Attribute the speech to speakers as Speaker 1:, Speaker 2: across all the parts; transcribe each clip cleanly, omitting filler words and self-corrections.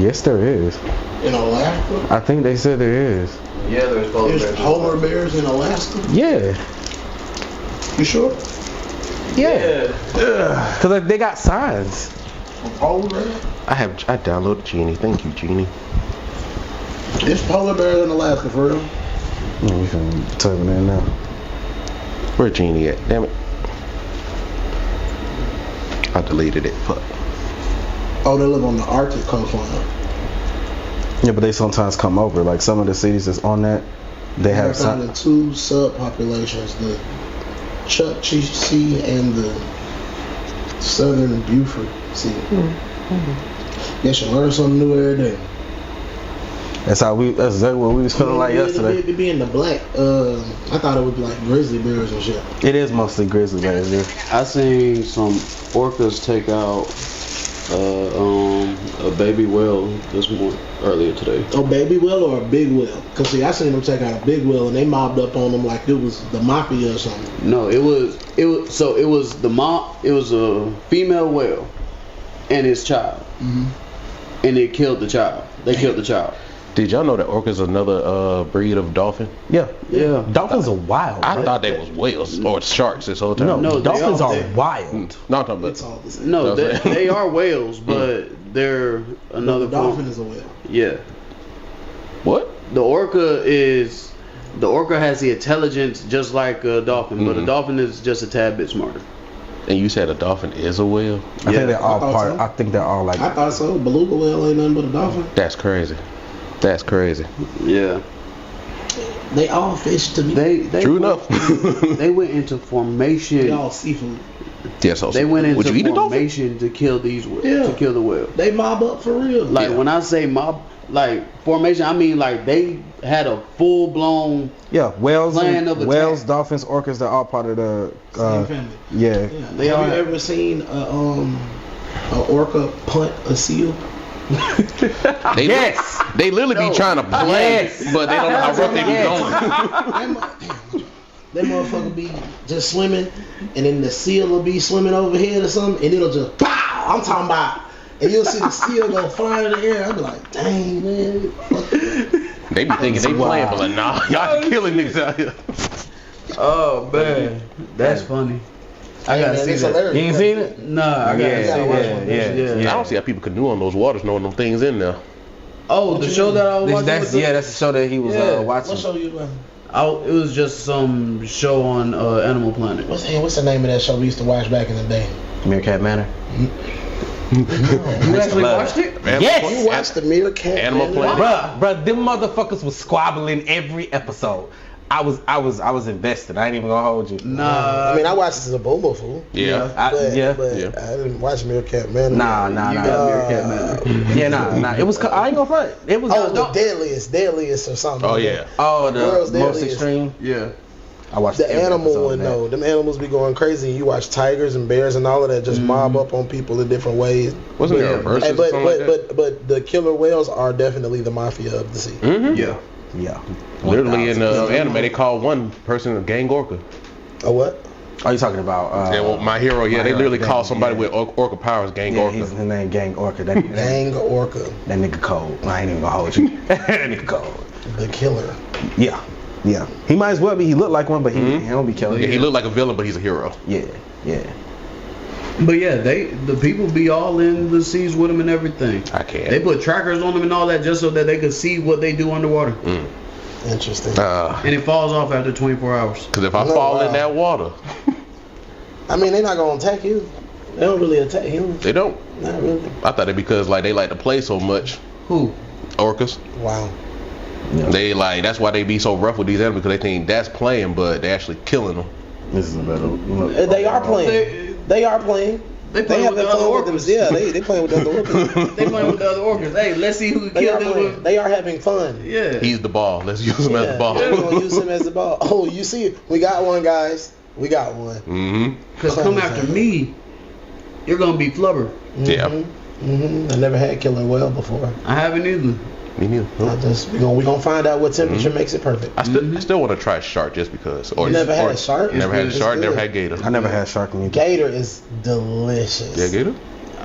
Speaker 1: Yes, there is.
Speaker 2: In Alaska?
Speaker 1: I think they said there is.
Speaker 3: Yeah, there's
Speaker 2: polar bears in Alaska?
Speaker 1: Yeah.
Speaker 2: You sure?
Speaker 1: Yeah. Because they got signs.
Speaker 2: A polar bear?
Speaker 4: I downloaded Genie. Thank you, Genie.
Speaker 2: There's polar bears in Alaska, for real?
Speaker 1: We can type it in now.
Speaker 4: Where Genie at? Damn it. I deleted it. Fuck.
Speaker 2: Oh, they live on the Arctic coastline.
Speaker 1: Yeah, but they sometimes come over. Like some of the cities that's on that, they have
Speaker 2: found in two subpopulations: the Chukchi Sea and the Southern Beaufort Sea. Guess you learn something new every day.
Speaker 1: That's exactly what we was feeling like yesterday.
Speaker 2: It be in the black. I thought it would be like grizzly bears and shit.
Speaker 1: It is mostly grizzly bears. Yeah.
Speaker 3: I seen some orcas take out a baby whale earlier today.
Speaker 2: A baby whale or a big whale? Cause see, I seen them take out a big whale and they mobbed up on them like it was the mafia or something.
Speaker 3: No, it was a female whale and its child, and it killed the child. They killed the child.
Speaker 4: Did y'all know that orcas are another breed of dolphin?
Speaker 1: Yeah. Dolphins are wild.
Speaker 4: I thought they was whales or sharks this whole time.
Speaker 1: No, dolphins are wild.
Speaker 4: No, I'm talking about.
Speaker 2: It's all the same.
Speaker 3: No, they are whales, but they're another
Speaker 2: dolphin is a whale.
Speaker 3: Yeah.
Speaker 4: What?
Speaker 3: The orca has the intelligence just like a dolphin, but a dolphin is just a tad bit smarter.
Speaker 4: And you said a dolphin is a whale?
Speaker 1: I think they're all part.
Speaker 2: So.
Speaker 1: I think they're all like.
Speaker 2: I thought so. Beluga whale ain't nothing but a dolphin.
Speaker 4: That's crazy. That's crazy.
Speaker 3: Yeah.
Speaker 2: They all fish to me.
Speaker 4: True enough.
Speaker 3: They went into formation.
Speaker 2: They all seafood.
Speaker 4: Yeah, so
Speaker 3: they went into
Speaker 4: would you eat
Speaker 3: formation to kill these. To kill the whale.
Speaker 2: They mob up for real.
Speaker 3: Like when I say mob, like formation, I mean like they had a full blown.
Speaker 1: Yeah, whales,
Speaker 3: whales,
Speaker 1: dolphins, orcas. They're all part of the
Speaker 2: same family.
Speaker 1: Yeah.
Speaker 2: Have you ever seen a orca punt a seal?
Speaker 4: They literally be trying to play, but they don't know how rough they be going.
Speaker 2: That motherfucker be just swimming, and then the seal will be swimming overhead or something, and it'll just pow! I'm talking about, and you'll see the seal go flying in the air. I'll be like, dang, man.
Speaker 4: They be thinking they playing, but like, nah, y'all killing niggas out here.
Speaker 3: Oh, man. That's funny. I gotta see that.
Speaker 2: Hilarious.
Speaker 1: You ain't seen it?
Speaker 3: Nah, I gotta see that.
Speaker 4: Yeah. I don't see how people canoe on those waters knowing them things in there.
Speaker 3: Oh, the show that I was watching?
Speaker 1: That's the show that he was watching.
Speaker 2: What show you watching?
Speaker 3: It was just some show on Animal Planet.
Speaker 2: What's the name of that show we used to watch back in the day?
Speaker 1: Meerkat Manor.
Speaker 3: You actually watched it?
Speaker 1: Yes.
Speaker 2: You watched the Meerkat
Speaker 4: Animal Planet.
Speaker 1: Bruh, them motherfuckers was squabbling every episode. I was invested. I ain't even gonna hold you.
Speaker 3: Nah.
Speaker 2: I mean, I watched it as a Bobo fool.
Speaker 4: Yeah.
Speaker 2: But I didn't watch Meerkat Manor.
Speaker 1: Nah.
Speaker 3: Meerkat Manor.
Speaker 1: Yeah, nah. It was. I ain't gonna front. It was.
Speaker 2: The deadliest or something.
Speaker 4: Oh yeah.
Speaker 1: Oh, the
Speaker 2: World's
Speaker 1: most
Speaker 2: Deadliest.
Speaker 1: extreme.
Speaker 3: Yeah.
Speaker 1: I watched
Speaker 2: the animal one though. Them animals be going crazy. You watch tigers and bears and all of that just mob up on people in different ways.
Speaker 4: Wasn't there a versus or something like that?
Speaker 2: But the killer whales are definitely the mafia of the sea.
Speaker 4: Mm-hmm.
Speaker 1: Yeah.
Speaker 4: Literally in the anime, they call one person a gang orca.
Speaker 2: A what?
Speaker 1: Are you talking about?
Speaker 4: My Hero. Yeah, they literally call somebody with
Speaker 1: orca.
Speaker 4: orca powers gang orca.
Speaker 1: His name Gang Orca.
Speaker 2: Gang Orca.
Speaker 1: That nigga cold. I ain't even gonna hold you. That nigga cold.
Speaker 2: The killer.
Speaker 1: Yeah. He might as well be. He looked like one, but he don't be killing.
Speaker 4: Yeah, he looked like a villain, but he's a hero.
Speaker 1: Yeah.
Speaker 3: But yeah, the people be all in the seas with them and everything.
Speaker 4: I can't.
Speaker 3: They put trackers on them and all that just so that they could see what they do underwater.
Speaker 2: Interesting.
Speaker 3: And it falls off after 24 hours.
Speaker 4: Because if I fall in that water,
Speaker 2: I mean, they're not gonna attack you. They don't really attack humans.
Speaker 4: They don't.
Speaker 2: Not really.
Speaker 4: I thought it because like they like to play so much.
Speaker 3: Who?
Speaker 4: Orcas.
Speaker 2: Wow.
Speaker 1: Yeah.
Speaker 4: They that's why they be so rough with these animals because they think that's playing, but they actually killing them.
Speaker 1: This is a better.
Speaker 2: They are playing. They are playing.
Speaker 3: They playing with the other orcas.
Speaker 2: Yeah, they playing with the other orcas.
Speaker 3: They playing with the other orcas. Hey, let's see who can kill them.
Speaker 2: They are having fun.
Speaker 3: Yeah.
Speaker 4: He's the ball. Let's use him as the ball.
Speaker 2: We're gonna use him as the ball. Oh, you see, we got one, guys. We got one.
Speaker 3: Because come after me, you're gonna be flubber.
Speaker 4: Yeah.
Speaker 2: I never had killer whale before.
Speaker 3: I haven't either.
Speaker 4: Me neither.
Speaker 2: We're gonna find out what temperature makes it perfect.
Speaker 4: I still want to try shark just because. Or
Speaker 2: you never had a shark?
Speaker 4: Never had a shark. Never had gator.
Speaker 1: I never had shark meat.
Speaker 2: Gator is delicious.
Speaker 4: Yeah, gator.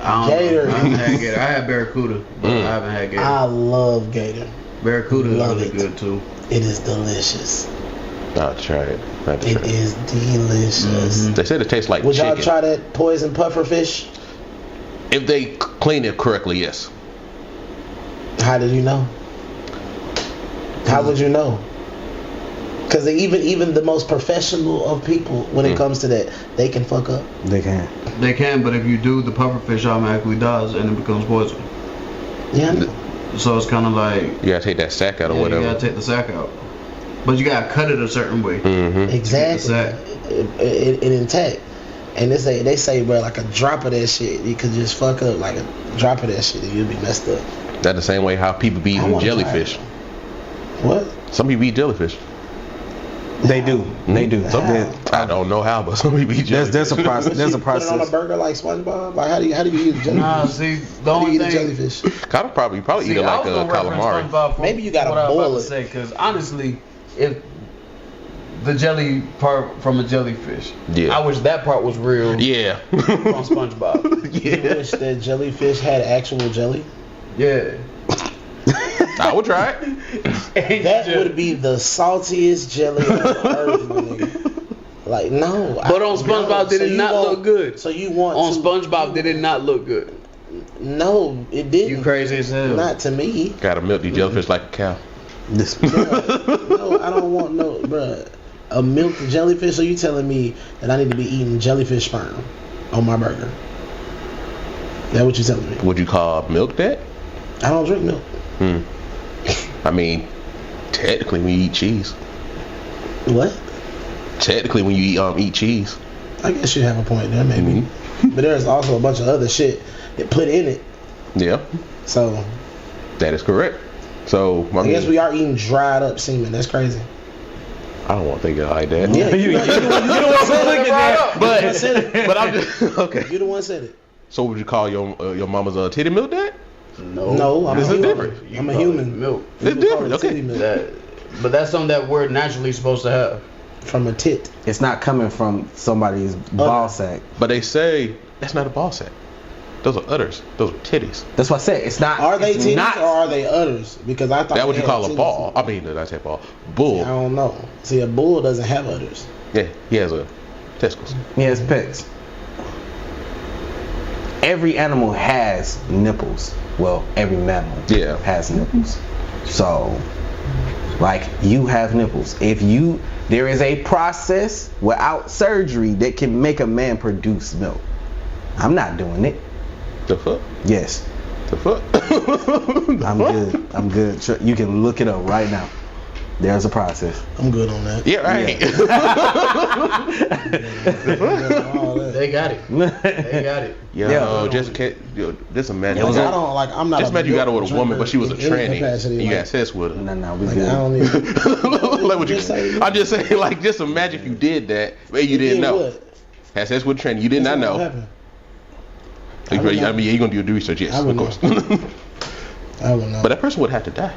Speaker 2: Gator.
Speaker 3: I haven't had Gator. I had Barracuda, but I haven't had Gator.
Speaker 2: I love Gator.
Speaker 3: Barracuda is
Speaker 2: Love
Speaker 3: really
Speaker 2: it.
Speaker 3: good too.
Speaker 2: It is delicious.
Speaker 4: I'll try it.
Speaker 2: It is delicious.
Speaker 4: They said it tastes like
Speaker 2: Would
Speaker 4: chicken.
Speaker 2: y'all try that poison puffer fish?
Speaker 4: If they clean it correctly, yes.
Speaker 2: How did you know? How would you know? Because even the most professional of people, when it comes to that, they can fuck up.
Speaker 1: They can.
Speaker 3: They can, but if you do, the pufferfish automatically dies and it becomes poison.
Speaker 2: Yeah. I know.
Speaker 3: So it's kind of like
Speaker 4: You gotta take that sack out or
Speaker 3: you
Speaker 4: whatever.
Speaker 3: gotta take the sack out, but you gotta cut it a certain way.
Speaker 2: Exactly.
Speaker 3: Sack.
Speaker 2: It intact. And they say, bro, like a drop of that shit, you could just fuck up. Like a drop of that shit, and you'll be messed up.
Speaker 4: That's the same way how people be
Speaker 2: I
Speaker 4: eating
Speaker 2: wanna try
Speaker 4: jellyfish.
Speaker 2: it. What?
Speaker 4: Some people eat jellyfish.
Speaker 1: They do. They do.
Speaker 4: I don't know how, but some people eat jellyfish.
Speaker 1: There's a process. There's a
Speaker 2: Put it on a
Speaker 1: process.
Speaker 2: burger like SpongeBob. Like how do you eat a jellyfish?
Speaker 3: Nah, see, the
Speaker 2: How do
Speaker 3: only
Speaker 2: you eat a
Speaker 3: thing.
Speaker 2: jellyfish?
Speaker 4: Probably eat it like a calamari.
Speaker 2: Maybe you gotta boil it.
Speaker 3: Because honestly, if the jelly part from a jellyfish,
Speaker 4: Yeah.
Speaker 3: I wish that part was real.
Speaker 4: Yeah.
Speaker 3: On SpongeBob.
Speaker 2: You wish that jellyfish had actual jelly?
Speaker 3: Yeah.
Speaker 4: I would try it.
Speaker 2: That would be the saltiest jelly on earth, my nigga. Like no.
Speaker 3: But on SpongeBob, did it not look good?
Speaker 2: So you want
Speaker 3: On
Speaker 2: to,
Speaker 3: SpongeBob, did it not look good?
Speaker 2: No, it didn't.
Speaker 3: You crazy as hell.
Speaker 2: Not to me.
Speaker 4: Gotta milk the jellyfish like a cow.
Speaker 2: Bruh, no, I don't want no, bruh. A milked jellyfish? So you telling me that I need to be eating jellyfish sperm on my burger? That what you telling me?
Speaker 4: Would you call milk that?
Speaker 2: I don't drink milk.
Speaker 4: I mean, technically when you eat cheese.
Speaker 2: What?
Speaker 4: Technically when you eat cheese.
Speaker 2: I guess you have a point there, maybe. But there's also a bunch of other shit that put in it.
Speaker 4: Yeah.
Speaker 2: So
Speaker 4: That is correct. So
Speaker 2: I guess we are eating dried up semen. That's crazy.
Speaker 4: I don't want to think of it like that.
Speaker 2: Yeah, you the one said it.
Speaker 4: But I'm just okay.
Speaker 2: You the one said it.
Speaker 4: So would you call your mama's titty milk that?
Speaker 2: No, I'm a
Speaker 4: This is
Speaker 2: human.
Speaker 4: different.
Speaker 2: I'm a human.
Speaker 3: Milk.
Speaker 4: It's different.
Speaker 2: Call it
Speaker 4: Okay.
Speaker 2: titty milk.
Speaker 3: But that's something that we're naturally supposed to have.
Speaker 2: From a tit.
Speaker 1: It's not coming from somebody's ball sack.
Speaker 4: But they say that's not a ball sack. Those are udders. Those are titties.
Speaker 1: That's what I said. It's not.
Speaker 2: Are they
Speaker 1: it's
Speaker 2: titties
Speaker 1: not,
Speaker 2: or are they udders? Because I thought
Speaker 4: That what
Speaker 2: they
Speaker 4: you
Speaker 2: had
Speaker 4: call a
Speaker 2: titties.
Speaker 4: ball. I mean, did I say ball? Bull.
Speaker 2: I don't know. See, a bull doesn't have udders.
Speaker 4: Yeah, he has a testicles.
Speaker 1: He has pecs. Every animal has nipples. Well, every mammal has nipples. So, like, you have nipples. There is a process without surgery that can make a man produce milk. I'm not doing it.
Speaker 4: The fuck?
Speaker 1: Yes.
Speaker 4: The fuck?
Speaker 1: I'm good. You can look it up right now. There's a process.
Speaker 2: I'm good on that.
Speaker 4: Yeah, right.
Speaker 3: They got it. They got it.
Speaker 4: Just imagine.
Speaker 2: Like, I don't like. I'm not.
Speaker 4: Just imagine you got her with a woman, but she was a tranny, and you
Speaker 2: like,
Speaker 4: had sex with her.
Speaker 1: No, we
Speaker 2: like,
Speaker 1: good.
Speaker 2: I don't even.
Speaker 4: Like what I'm just saying, like, just imagine if you did that, but you didn't know.
Speaker 2: What?
Speaker 4: Had sex with a tranny, you did not know. I mean, yeah, you're gonna do the research, yes, of course.
Speaker 2: I would know.
Speaker 4: But that person would have to die.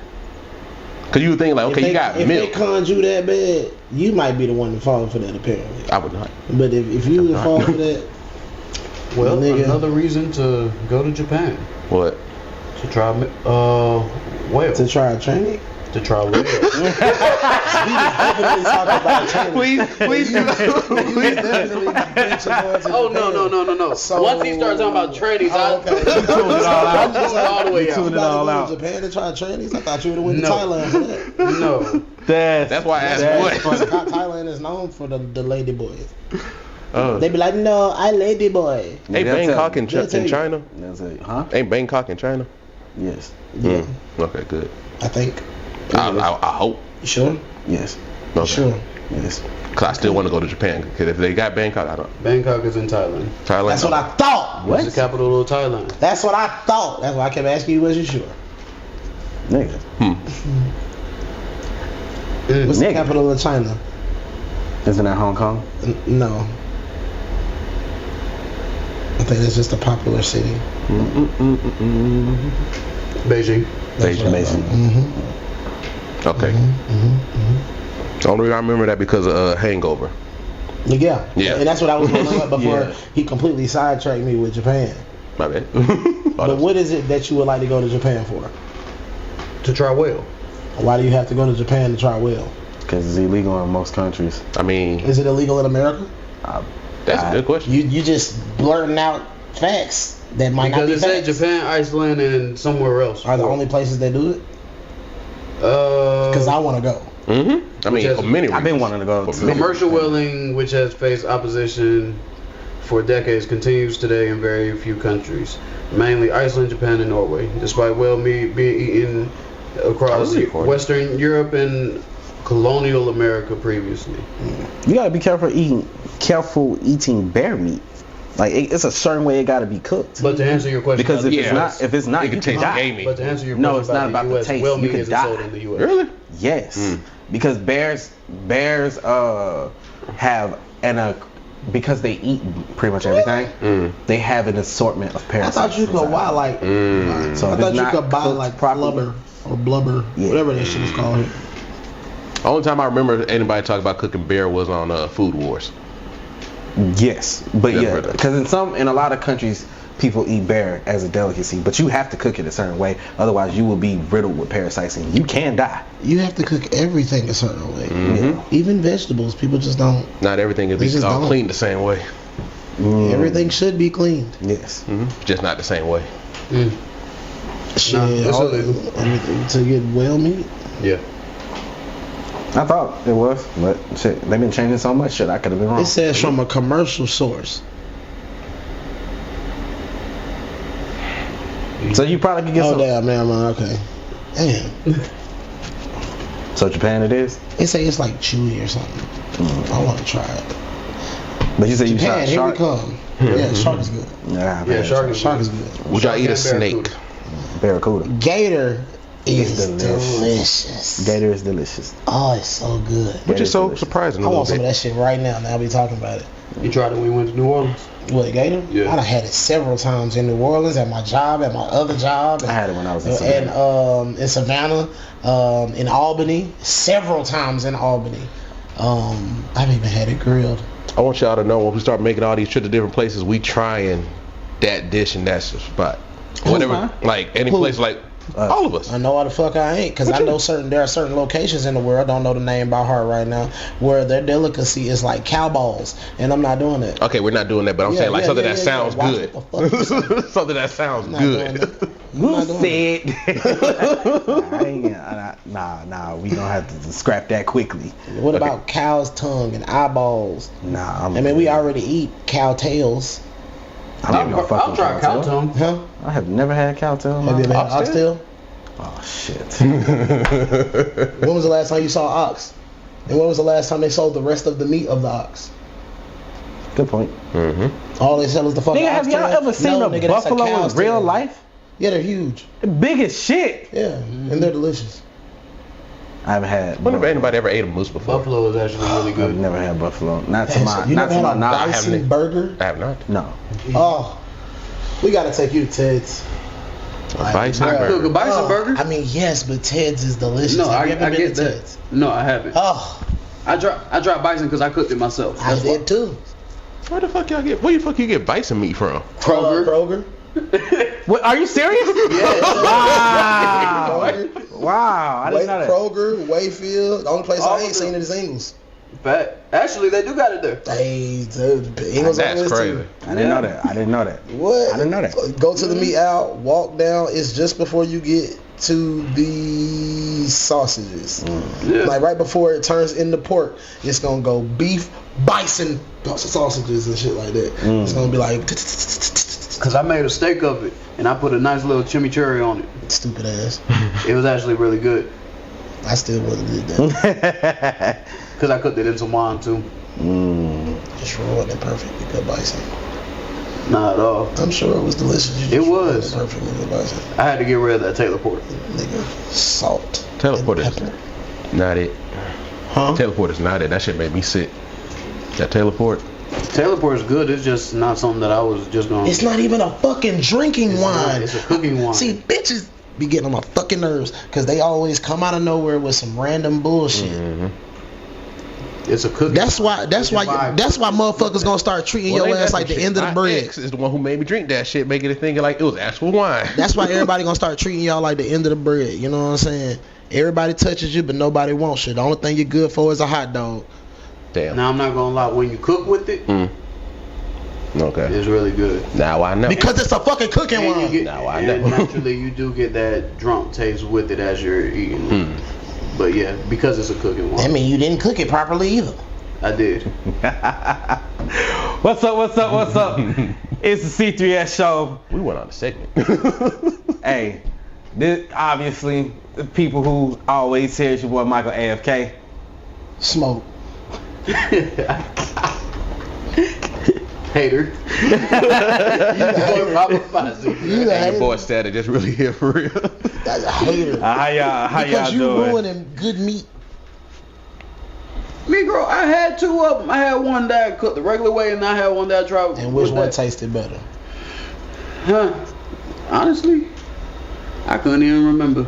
Speaker 4: Cause you would think like, okay, you got
Speaker 2: if
Speaker 4: milk.
Speaker 2: If they conned you that bad, you might be the one to fall for that. Apparently,
Speaker 4: I would not.
Speaker 2: But if you would fall for that,
Speaker 3: Well,
Speaker 2: nigga,
Speaker 3: another reason to go to Japan
Speaker 4: What?
Speaker 3: to try whale.
Speaker 2: to try a training.
Speaker 3: To try whale.
Speaker 2: Definitely talking about training.
Speaker 4: Please do.
Speaker 3: Oh no.
Speaker 2: So,
Speaker 3: Once he starts talking about trainings,
Speaker 2: okay.
Speaker 3: I tune it all the way out.
Speaker 1: Tune it all out.
Speaker 2: Japan to try trainings. I thought you would have went to Thailand for that.
Speaker 3: No.
Speaker 4: That's why I asked what.
Speaker 2: Thailand is known for the lady boys.
Speaker 4: Oh.
Speaker 2: They be like, no, I lady boy.
Speaker 4: Ain't Bangkok in
Speaker 2: They'll tell you.
Speaker 4: China?
Speaker 1: That's it. Huh?
Speaker 4: Ain't Bangkok in China?
Speaker 1: Yes.
Speaker 2: Yeah,
Speaker 4: Okay, good.
Speaker 2: I think.
Speaker 4: I hope.
Speaker 2: You sure?
Speaker 1: Yes.
Speaker 4: Okay.
Speaker 2: Sure.
Speaker 1: Yes.
Speaker 4: Cause I still want to go to Japan. Cause if they got Bangkok, I don't.
Speaker 3: Bangkok is in Thailand.
Speaker 4: Thailand.
Speaker 2: That's what I thought.
Speaker 3: What's the capital of Thailand?
Speaker 2: That's what I thought. That's why I kept asking you, was you sure?
Speaker 1: Nigga.
Speaker 2: What's the
Speaker 1: Nigga.
Speaker 2: capital of China?
Speaker 1: Isn't that Hong Kong?
Speaker 2: No. I think it's just a popular city.
Speaker 3: Beijing.
Speaker 1: Beijing.
Speaker 4: Okay. The only reason I remember that because of Hangover.
Speaker 2: Yeah.
Speaker 4: Yeah.
Speaker 2: And that's what I was going to before
Speaker 1: Yeah.
Speaker 2: he completely sidetracked me with Japan.
Speaker 4: My bad.
Speaker 2: But what is it that you would like to go to Japan for?
Speaker 3: To try whale.
Speaker 2: Why do you have to go to Japan to try whale?
Speaker 1: Because it's illegal in most countries.
Speaker 4: I mean,
Speaker 2: is it illegal in America?
Speaker 4: That's a good question.
Speaker 2: You just blurting out facts that might not be facts.
Speaker 3: Because it said Japan, Iceland, and somewhere else.
Speaker 2: Are the only places that do it? Because I want to go.
Speaker 4: I mean, for many reasons.
Speaker 1: I've been wanting to go.
Speaker 3: Commercial whaling, which has faced opposition for decades, continues today in very few countries, mainly Iceland, Japan, and Norway. Despite whale meat being eaten across Western Europe and colonial America previously.
Speaker 1: You gotta be careful eating bear meat. Like it's a certain way it gotta be cooked.
Speaker 3: But to answer your question,
Speaker 1: because if it's not,
Speaker 4: it can taste gamey.
Speaker 3: But to answer your question,
Speaker 1: no, it's not about the taste.
Speaker 3: Whale
Speaker 1: you
Speaker 3: meat
Speaker 1: can
Speaker 3: isn't
Speaker 1: die.
Speaker 3: sold in the U.S.
Speaker 4: Really?
Speaker 1: Yes, because bears have because they eat pretty much everything. They have an assortment of parasites.
Speaker 2: I thought you could buy like.
Speaker 1: So
Speaker 2: I thought you could buy like blubber or blubber, whatever that shit is called.
Speaker 4: The only time I remember anybody talk about cooking bear was on Food Wars.
Speaker 1: Yes, but because in a lot of countries people eat bear as a delicacy, but you have to cook it a certain way, otherwise you will be riddled with parasites and you can die.
Speaker 2: You have to cook everything a certain way, even vegetables. People just don't.
Speaker 4: Not everything is cleaned the same way.
Speaker 2: Everything should be cleaned.
Speaker 1: Yes,
Speaker 4: just not the same way.
Speaker 2: Shit, to get whale meat.
Speaker 3: Yeah.
Speaker 1: I thought it was, but shit, they've been changing so much shit. I could have been wrong.
Speaker 2: It says from a commercial source.
Speaker 1: So you probably could get some.
Speaker 2: Oh damn, man, okay. Damn.
Speaker 1: So Japan it is?
Speaker 2: They say it's like chewy or something. I want to try it.
Speaker 1: But you said you
Speaker 2: Japan,
Speaker 1: shot shark?
Speaker 2: Here we come. Yeah, shark is good.
Speaker 1: Yeah,
Speaker 2: shark is good.
Speaker 4: Would y'all eat a snake?
Speaker 1: Barracuda.
Speaker 2: Gator is delicious.
Speaker 1: Gator is delicious.
Speaker 2: Oh, it's so good.
Speaker 4: Which is so surprising.
Speaker 2: I want some of that shit right now. Now I'll be talking about it.
Speaker 3: You tried it when you went to New Orleans?
Speaker 2: What, gator?
Speaker 3: Yeah.
Speaker 2: I done had it several times in New Orleans, at my job, at my other job.
Speaker 1: I had it when I was in Savannah.
Speaker 2: And in Savannah, in Albany, several times in Albany. I've even had it grilled.
Speaker 4: I want y'all to know when we start making all these trips to different places, we trying that dish and that spot. Whatever, like any place, like all of us.
Speaker 2: I know why the fuck I ain't, because I know there are certain locations in the world, I don't know the name by heart right now, where their delicacy is like cow balls, and I'm not doing that.
Speaker 4: Okay, we're not doing that, but I'm saying like something that sounds good. Something that sounds good.
Speaker 1: Who said? Nah, we gonna have to scrap that quickly.
Speaker 2: What about cow's tongue and eyeballs?
Speaker 1: Nah,
Speaker 2: we already eat cow tails.
Speaker 3: I'll try cow tongue.
Speaker 2: Huh?
Speaker 1: I have never had cow tail.
Speaker 2: Have you ever had oxtail?
Speaker 1: Oh shit.
Speaker 2: When was the last time you saw ox? And when was the last time they sold the rest of the meat of the ox?
Speaker 1: Good point.
Speaker 2: All they sell is the fucking
Speaker 1: oxtail. Have y'all ever seen a buffalo in real life?
Speaker 2: Yeah, they're huge.
Speaker 1: They're big as shit.
Speaker 2: Yeah, and they're delicious.
Speaker 1: I haven't had.
Speaker 4: I wonder if anybody ever ate a moose before.
Speaker 3: Buffalo is actually really good.
Speaker 1: I've never had buffalo. Not to my
Speaker 2: knowledge.
Speaker 1: Bison
Speaker 2: burger?
Speaker 4: I have not.
Speaker 1: No.
Speaker 2: Oh, we gotta take you to Ted's.
Speaker 4: Bison burger.
Speaker 3: Cook a bison burger?
Speaker 2: I mean, yes, but Ted's is delicious.
Speaker 3: No,
Speaker 2: have you
Speaker 3: I
Speaker 2: ever
Speaker 3: get
Speaker 2: been to
Speaker 3: that.
Speaker 2: Ted's?
Speaker 3: No, I haven't.
Speaker 2: Oh,
Speaker 3: I dropped bison because I cooked it myself.
Speaker 2: I did too.
Speaker 4: Where the fuck you get bison meat from?
Speaker 2: Kroger.
Speaker 1: What, are you serious?
Speaker 2: Yes.
Speaker 1: Wow. I didn't know that.
Speaker 2: Kroger, Wayfield. The only place I ain't seen it is Ingles.
Speaker 3: Actually, they do got it there.
Speaker 2: Hey, Ingles.
Speaker 4: That's crazy.
Speaker 1: I didn't know that.
Speaker 2: What?
Speaker 1: I didn't know that.
Speaker 2: Go to the meat aisle, walk down. It's just before you get to the sausages.
Speaker 3: Yeah.
Speaker 2: Like right before it turns into pork, it's gonna go beef, bison sausages and shit like that. It's gonna be like.
Speaker 3: Because I made a steak of it, and I put a nice little chimichurri on it.
Speaker 2: Stupid ass.
Speaker 3: It was actually really good.
Speaker 2: I still wouldn't do that.
Speaker 3: Because I cooked it in some wine, too.
Speaker 2: Just ruined it perfectly good bison.
Speaker 3: Not at all.
Speaker 2: I'm sure it was delicious.
Speaker 3: It was.
Speaker 2: Perfectly good bison.
Speaker 3: I had to get rid of that Taylor Port.
Speaker 2: Nigga, salt.
Speaker 4: Taylor Port is not it.
Speaker 2: Huh?
Speaker 4: Taylor Port is not it. That shit made me sick. That Taylor Port.
Speaker 3: Taylor Port is good. It's just not something that I was just going to...
Speaker 2: It's not even a fucking drinking wine.
Speaker 3: It's a cooking wine.
Speaker 2: See, bitches be getting on my fucking nerves because they always come out of nowhere with some random bullshit.
Speaker 3: It's a cookie.
Speaker 2: That's why motherfuckers gonna start treating your ass like the end of the bread.
Speaker 4: Ex is the one who made me drink that shit, making it think like it was actual wine.
Speaker 2: That's why everybody gonna start treating y'all like the end of the bread. You know what I'm saying? Everybody touches you, but nobody wants you. The only thing you're good for is a hot dog.
Speaker 4: Damn.
Speaker 3: Now I'm not gonna lie. When you cook with it,
Speaker 4: okay,
Speaker 3: it's really good.
Speaker 4: Now I know.
Speaker 2: Because it's a fucking cooking wine.
Speaker 4: Now I know.
Speaker 3: Naturally, you do get that drunk taste with it as you're eating. But yeah, because it's a cooking wine.
Speaker 2: I mean, you didn't cook it properly either.
Speaker 3: I did.
Speaker 1: What's up? It's the C3S Show.
Speaker 4: We went on a segment.
Speaker 1: Hey, this obviously the people who always hear your boy Michael AFK.
Speaker 2: Smoke.
Speaker 3: Hater.
Speaker 4: Your boy Static just really here for real.
Speaker 2: That's a hater.
Speaker 1: How y'all
Speaker 2: Because you
Speaker 1: doing?
Speaker 2: ruining good meat.
Speaker 3: Negro, I had two of them. I had one that I cooked the regular way, and I had one that I tried.
Speaker 2: And which one tasted better?
Speaker 3: Honestly, I couldn't even remember.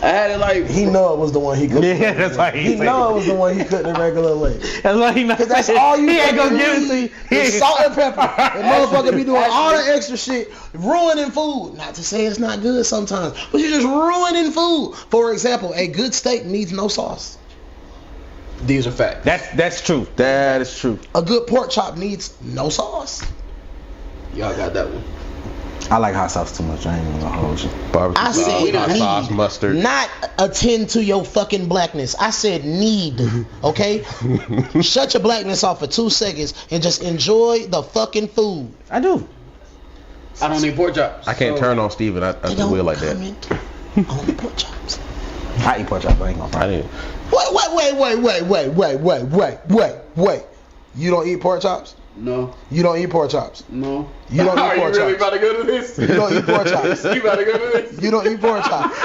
Speaker 3: I had it like
Speaker 2: He know it was the one he cooked.
Speaker 1: Yeah, that's why
Speaker 2: He know it was the one he cooked the regular way.
Speaker 1: That's why he not.
Speaker 2: Cause that's all you
Speaker 1: He ain't gonna give it to you.
Speaker 2: It's salt and pepper. And motherfucker be doing all the extra shit, ruining food. Not to say it's not good sometimes, but you're just ruining food. For example, a good steak needs no sauce.
Speaker 3: these are facts.
Speaker 1: That's true. That is true.
Speaker 2: A good pork chop needs no sauce.
Speaker 3: Y'all got that one.
Speaker 1: I like hot sauce too much. I ain't even gonna hold you.
Speaker 4: Barbecue
Speaker 2: I
Speaker 4: sauce,
Speaker 2: said
Speaker 4: hot
Speaker 2: need,
Speaker 4: sauce, mustard.
Speaker 2: not attend to your fucking blackness. I said need, okay? Shut your blackness off for 2 seconds and just enjoy the fucking food.
Speaker 1: I do.
Speaker 3: I don't need pork chops.
Speaker 4: I can't turn on Steven. I just will like that.
Speaker 2: Comment on the pork chops.
Speaker 1: I eat pork chops. I ain't gonna
Speaker 4: I
Speaker 1: front.
Speaker 4: didn't.
Speaker 2: Wait. You don't eat pork chops?
Speaker 3: No.
Speaker 2: You don't eat pork chops?
Speaker 3: No.
Speaker 2: You don't eat pork
Speaker 3: Are you really
Speaker 2: chops?
Speaker 3: about to go to this?
Speaker 2: You don't eat pork chops?
Speaker 3: You about to go to this?
Speaker 2: You don't eat pork chops?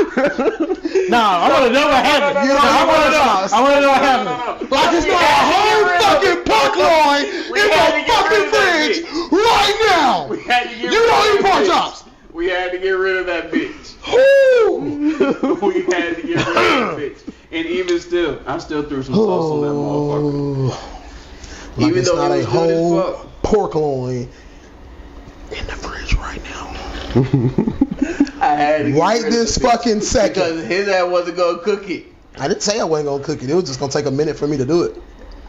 Speaker 1: Nah, I wanna know what happened.
Speaker 2: You don't eat pork chops?
Speaker 1: I wanna know what happened.
Speaker 2: Like it's not a whole fucking pork loin in the fucking fridge right now.
Speaker 3: We had to get
Speaker 2: You
Speaker 3: rid
Speaker 2: don't
Speaker 3: of
Speaker 2: eat
Speaker 3: that
Speaker 2: pork
Speaker 3: bitch.
Speaker 2: chops.
Speaker 3: We had to get rid of that bitch.
Speaker 2: Ooh.
Speaker 3: We had to get rid of that bitch. And even still, I still threw some sauce on that motherfucker.
Speaker 2: Like
Speaker 3: Even
Speaker 2: it's
Speaker 3: though
Speaker 2: not
Speaker 3: it
Speaker 2: a
Speaker 3: was good as
Speaker 2: whole
Speaker 3: fuck.
Speaker 2: pork loin in the fridge right now.
Speaker 3: I had to get
Speaker 2: Right
Speaker 3: rid of
Speaker 2: this
Speaker 3: the bitch
Speaker 2: fucking second.
Speaker 3: because his ass wasn't gonna cook it.
Speaker 2: I didn't say I wasn't gonna cook it. It was just gonna take a minute for me to do it.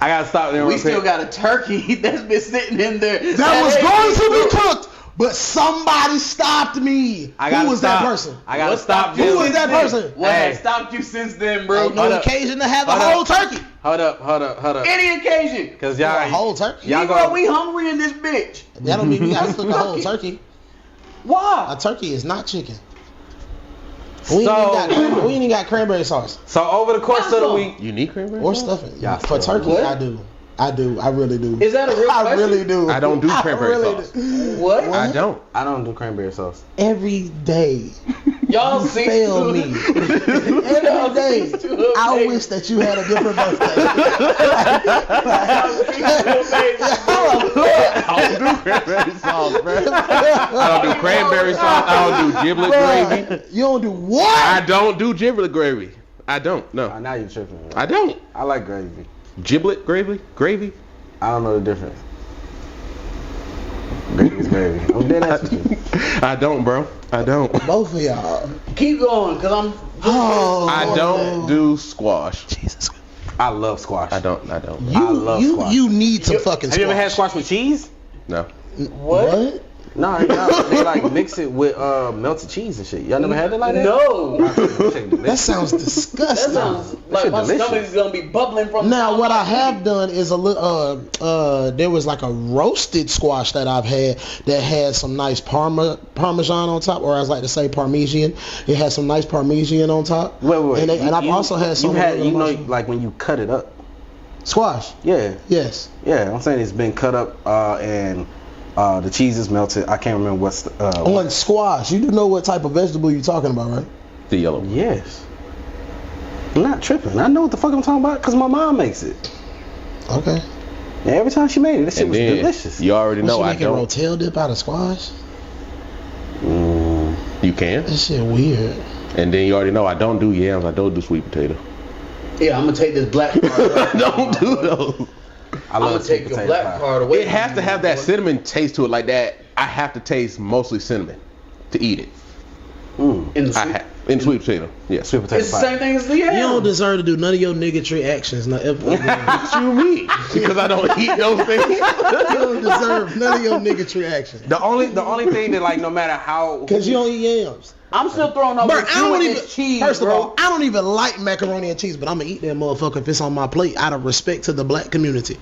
Speaker 1: I gotta stop there.
Speaker 3: We
Speaker 1: real
Speaker 3: still
Speaker 1: quick.
Speaker 3: got a turkey that's been sitting in there.
Speaker 2: That was going to be cooked, but somebody stopped me.
Speaker 1: I gotta
Speaker 2: Who was
Speaker 1: stop.
Speaker 2: that person?
Speaker 1: I gotta
Speaker 3: What
Speaker 1: stop.
Speaker 3: stopped you?
Speaker 2: Who was that person?
Speaker 3: What
Speaker 1: Hey.
Speaker 3: has stopped you since then, bro?
Speaker 2: Ain't no
Speaker 1: Hold up.
Speaker 2: occasion to have a
Speaker 1: Hold
Speaker 2: whole
Speaker 1: up.
Speaker 2: turkey.
Speaker 1: Hold up.
Speaker 3: Any occasion.
Speaker 1: Cause
Speaker 2: A
Speaker 1: y'all,
Speaker 2: whole turkey?
Speaker 1: y'all
Speaker 3: Bro,
Speaker 1: go.
Speaker 3: we hungry in this bitch.
Speaker 2: That don't mean we gotta cook a whole turkey.
Speaker 3: Why?
Speaker 2: A turkey is not chicken. We ain't even got cranberry sauce
Speaker 1: So over the course of the week,
Speaker 4: You need cranberry
Speaker 2: or
Speaker 4: sauce?
Speaker 2: stuffing.
Speaker 1: Yeah,
Speaker 2: For
Speaker 1: still.
Speaker 2: turkey,
Speaker 3: What?
Speaker 2: I do. I really do.
Speaker 3: Is that a real
Speaker 2: I
Speaker 3: question?
Speaker 2: really do.
Speaker 4: I don't do cranberry
Speaker 2: I really
Speaker 4: sauce.
Speaker 2: do.
Speaker 3: What?
Speaker 4: I don't.
Speaker 1: I don't do cranberry sauce.
Speaker 2: Every day.
Speaker 3: Y'all
Speaker 2: You
Speaker 3: see
Speaker 2: fail me. Every day. I wish that you had a different birthday.
Speaker 4: I don't do cranberry sauce, bro. I don't do cranberry sauce. I don't do giblet gravy.
Speaker 2: You don't do what?
Speaker 4: I don't do giblet gravy. I don't. No.
Speaker 1: Now you tripping.
Speaker 4: I don't.
Speaker 1: I like gravy.
Speaker 4: Giblet gravy? Gravy?
Speaker 1: I don't know the difference. Gravy is gravy. I'm dead ass with you.
Speaker 4: I don't, bro. I don't.
Speaker 2: Both of y'all.
Speaker 3: Keep going, cause I'm.
Speaker 2: Oh.
Speaker 4: I don't do squash.
Speaker 2: Jesus.
Speaker 1: I love squash.
Speaker 4: I don't. I don't.
Speaker 1: I love squash.
Speaker 2: You need some fucking
Speaker 1: Have you ever had squash with cheese?
Speaker 4: No.
Speaker 2: What?
Speaker 1: No, they like mix it with melted cheese and shit. Y'all never had it like that?
Speaker 3: No.
Speaker 2: That sounds
Speaker 3: That
Speaker 2: disgusting.
Speaker 3: sounds like my
Speaker 1: delicious.
Speaker 3: stomach is gonna be bubbling from.
Speaker 2: Now, what I have done is a little. There was like a roasted squash that I've had that had some nice parmesan on top, or as I like to say, parmesan. It had some nice parmesan on top.
Speaker 1: Wait.
Speaker 2: And I've also had some.
Speaker 1: Like when you cut it up.
Speaker 2: Squash.
Speaker 1: Yeah.
Speaker 2: Yes.
Speaker 1: Yeah, I'm saying it's been cut up and the cheese is melted. I can't remember what's the.
Speaker 2: On squash, you do know what type of vegetable you're talking about, right?
Speaker 4: The yellow one.
Speaker 1: Yes. I'm not tripping. I know what the fuck I'm talking about because my mom makes it.
Speaker 2: Okay.
Speaker 1: And every time she made it, this shit
Speaker 4: And
Speaker 1: was
Speaker 4: then
Speaker 1: delicious.
Speaker 4: you already know I
Speaker 2: making
Speaker 4: don't.
Speaker 2: rotel dip out of squash?
Speaker 4: You can.
Speaker 2: That shit weird.
Speaker 4: And then you already know I don't do yams. I don't do sweet potato.
Speaker 3: Yeah, I'm gonna take this black card.
Speaker 4: Don't do those.
Speaker 3: I'm gonna take your black card away.
Speaker 4: It has to have that cinnamon taste to it, like that. I have to taste mostly cinnamon to eat it. In sweet potato, yeah, sweet potato.
Speaker 3: It's the same thing as the yam.
Speaker 2: You don't deserve to do none of your niggatry actions. Not ever.
Speaker 4: What you mean? Because I don't eat those things.
Speaker 2: You don't deserve none of your niggatry actions.
Speaker 1: The only thing that, like, no matter how,
Speaker 2: Because you don't eat yams.
Speaker 3: I'm still throwing out cheese.
Speaker 2: First of
Speaker 3: bro.
Speaker 2: all, I don't even like macaroni and cheese, but I'm gonna eat that motherfucker if it's on my plate out of respect to the black community.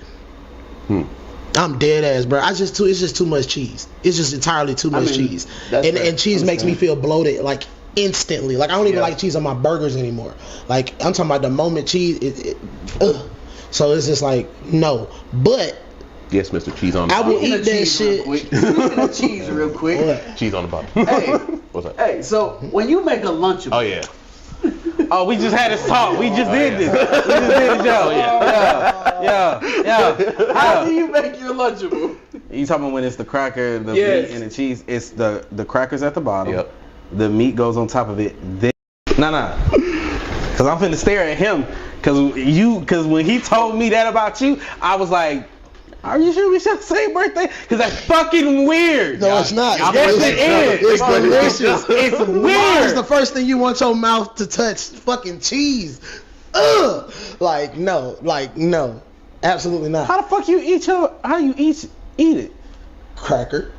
Speaker 2: I'm dead ass, bro. It's just too much cheese. It's just entirely too much cheese, and cheese makes me feel bloated like instantly. Like I don't even like cheese on my burgers anymore. Like I'm talking about the moment cheese. So it's just like no, but.
Speaker 4: Yes, Mr. Cheese on the
Speaker 2: I
Speaker 4: bottom.
Speaker 2: will eat that shit.
Speaker 3: Speaking of cheese real quick.
Speaker 2: What?
Speaker 4: Cheese on the bottom.
Speaker 3: Hey,
Speaker 4: what's up?
Speaker 3: Hey, so when you make a Lunchable.
Speaker 4: Oh yeah.
Speaker 1: Oh, we just had this talk. We just did this. We just did it, Joe. Yeah.
Speaker 3: How do you make your Lunchable?
Speaker 1: You talking about when it's the cracker, the meat, and the cheese? It's the crackers at the bottom.
Speaker 4: Yep.
Speaker 1: The meat goes on top of it. Then, nah. Cause I'm finna stare at him. Cause when he told me that about you, I was like, are you sure we share the same birthday? Cause that's fucking weird.
Speaker 2: No, it's not.
Speaker 1: Yes, it is.
Speaker 2: It's delicious.
Speaker 1: It's
Speaker 2: Why is
Speaker 1: weird.
Speaker 2: the first thing you want your mouth to touch fucking cheese? Ugh. Like no. Absolutely not.
Speaker 1: How the fuck you eat eat it?
Speaker 2: Cracker.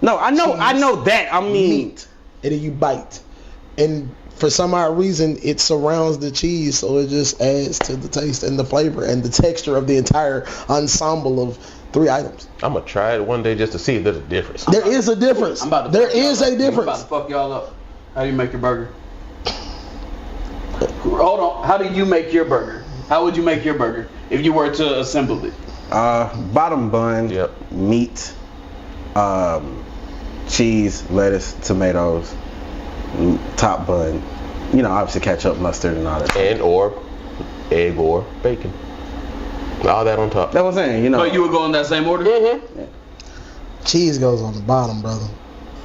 Speaker 1: No, I know
Speaker 2: Cheese.
Speaker 1: that. I mean
Speaker 2: Meat. And then you bite. And for some odd reason, it surrounds the cheese, so it just adds to the taste and the flavor and the texture of the entire ensemble of 3 items.
Speaker 4: I'm gonna try it one day just to see if there's a difference.
Speaker 2: There is a difference. There is a difference.
Speaker 3: I'm about to fuck y'all up. How do you make your burger? Hold on. How do you make your burger? How would you make your burger if you were to assemble it?
Speaker 1: Bottom bun, meat, cheese, lettuce, tomatoes. Top bun, obviously ketchup, mustard, and all that.
Speaker 4: And or egg or bacon. All that on top.
Speaker 1: That's what I'm saying,
Speaker 3: But you would go in that same order?
Speaker 2: Mm-hmm. Yeah. Cheese goes on the bottom, brother.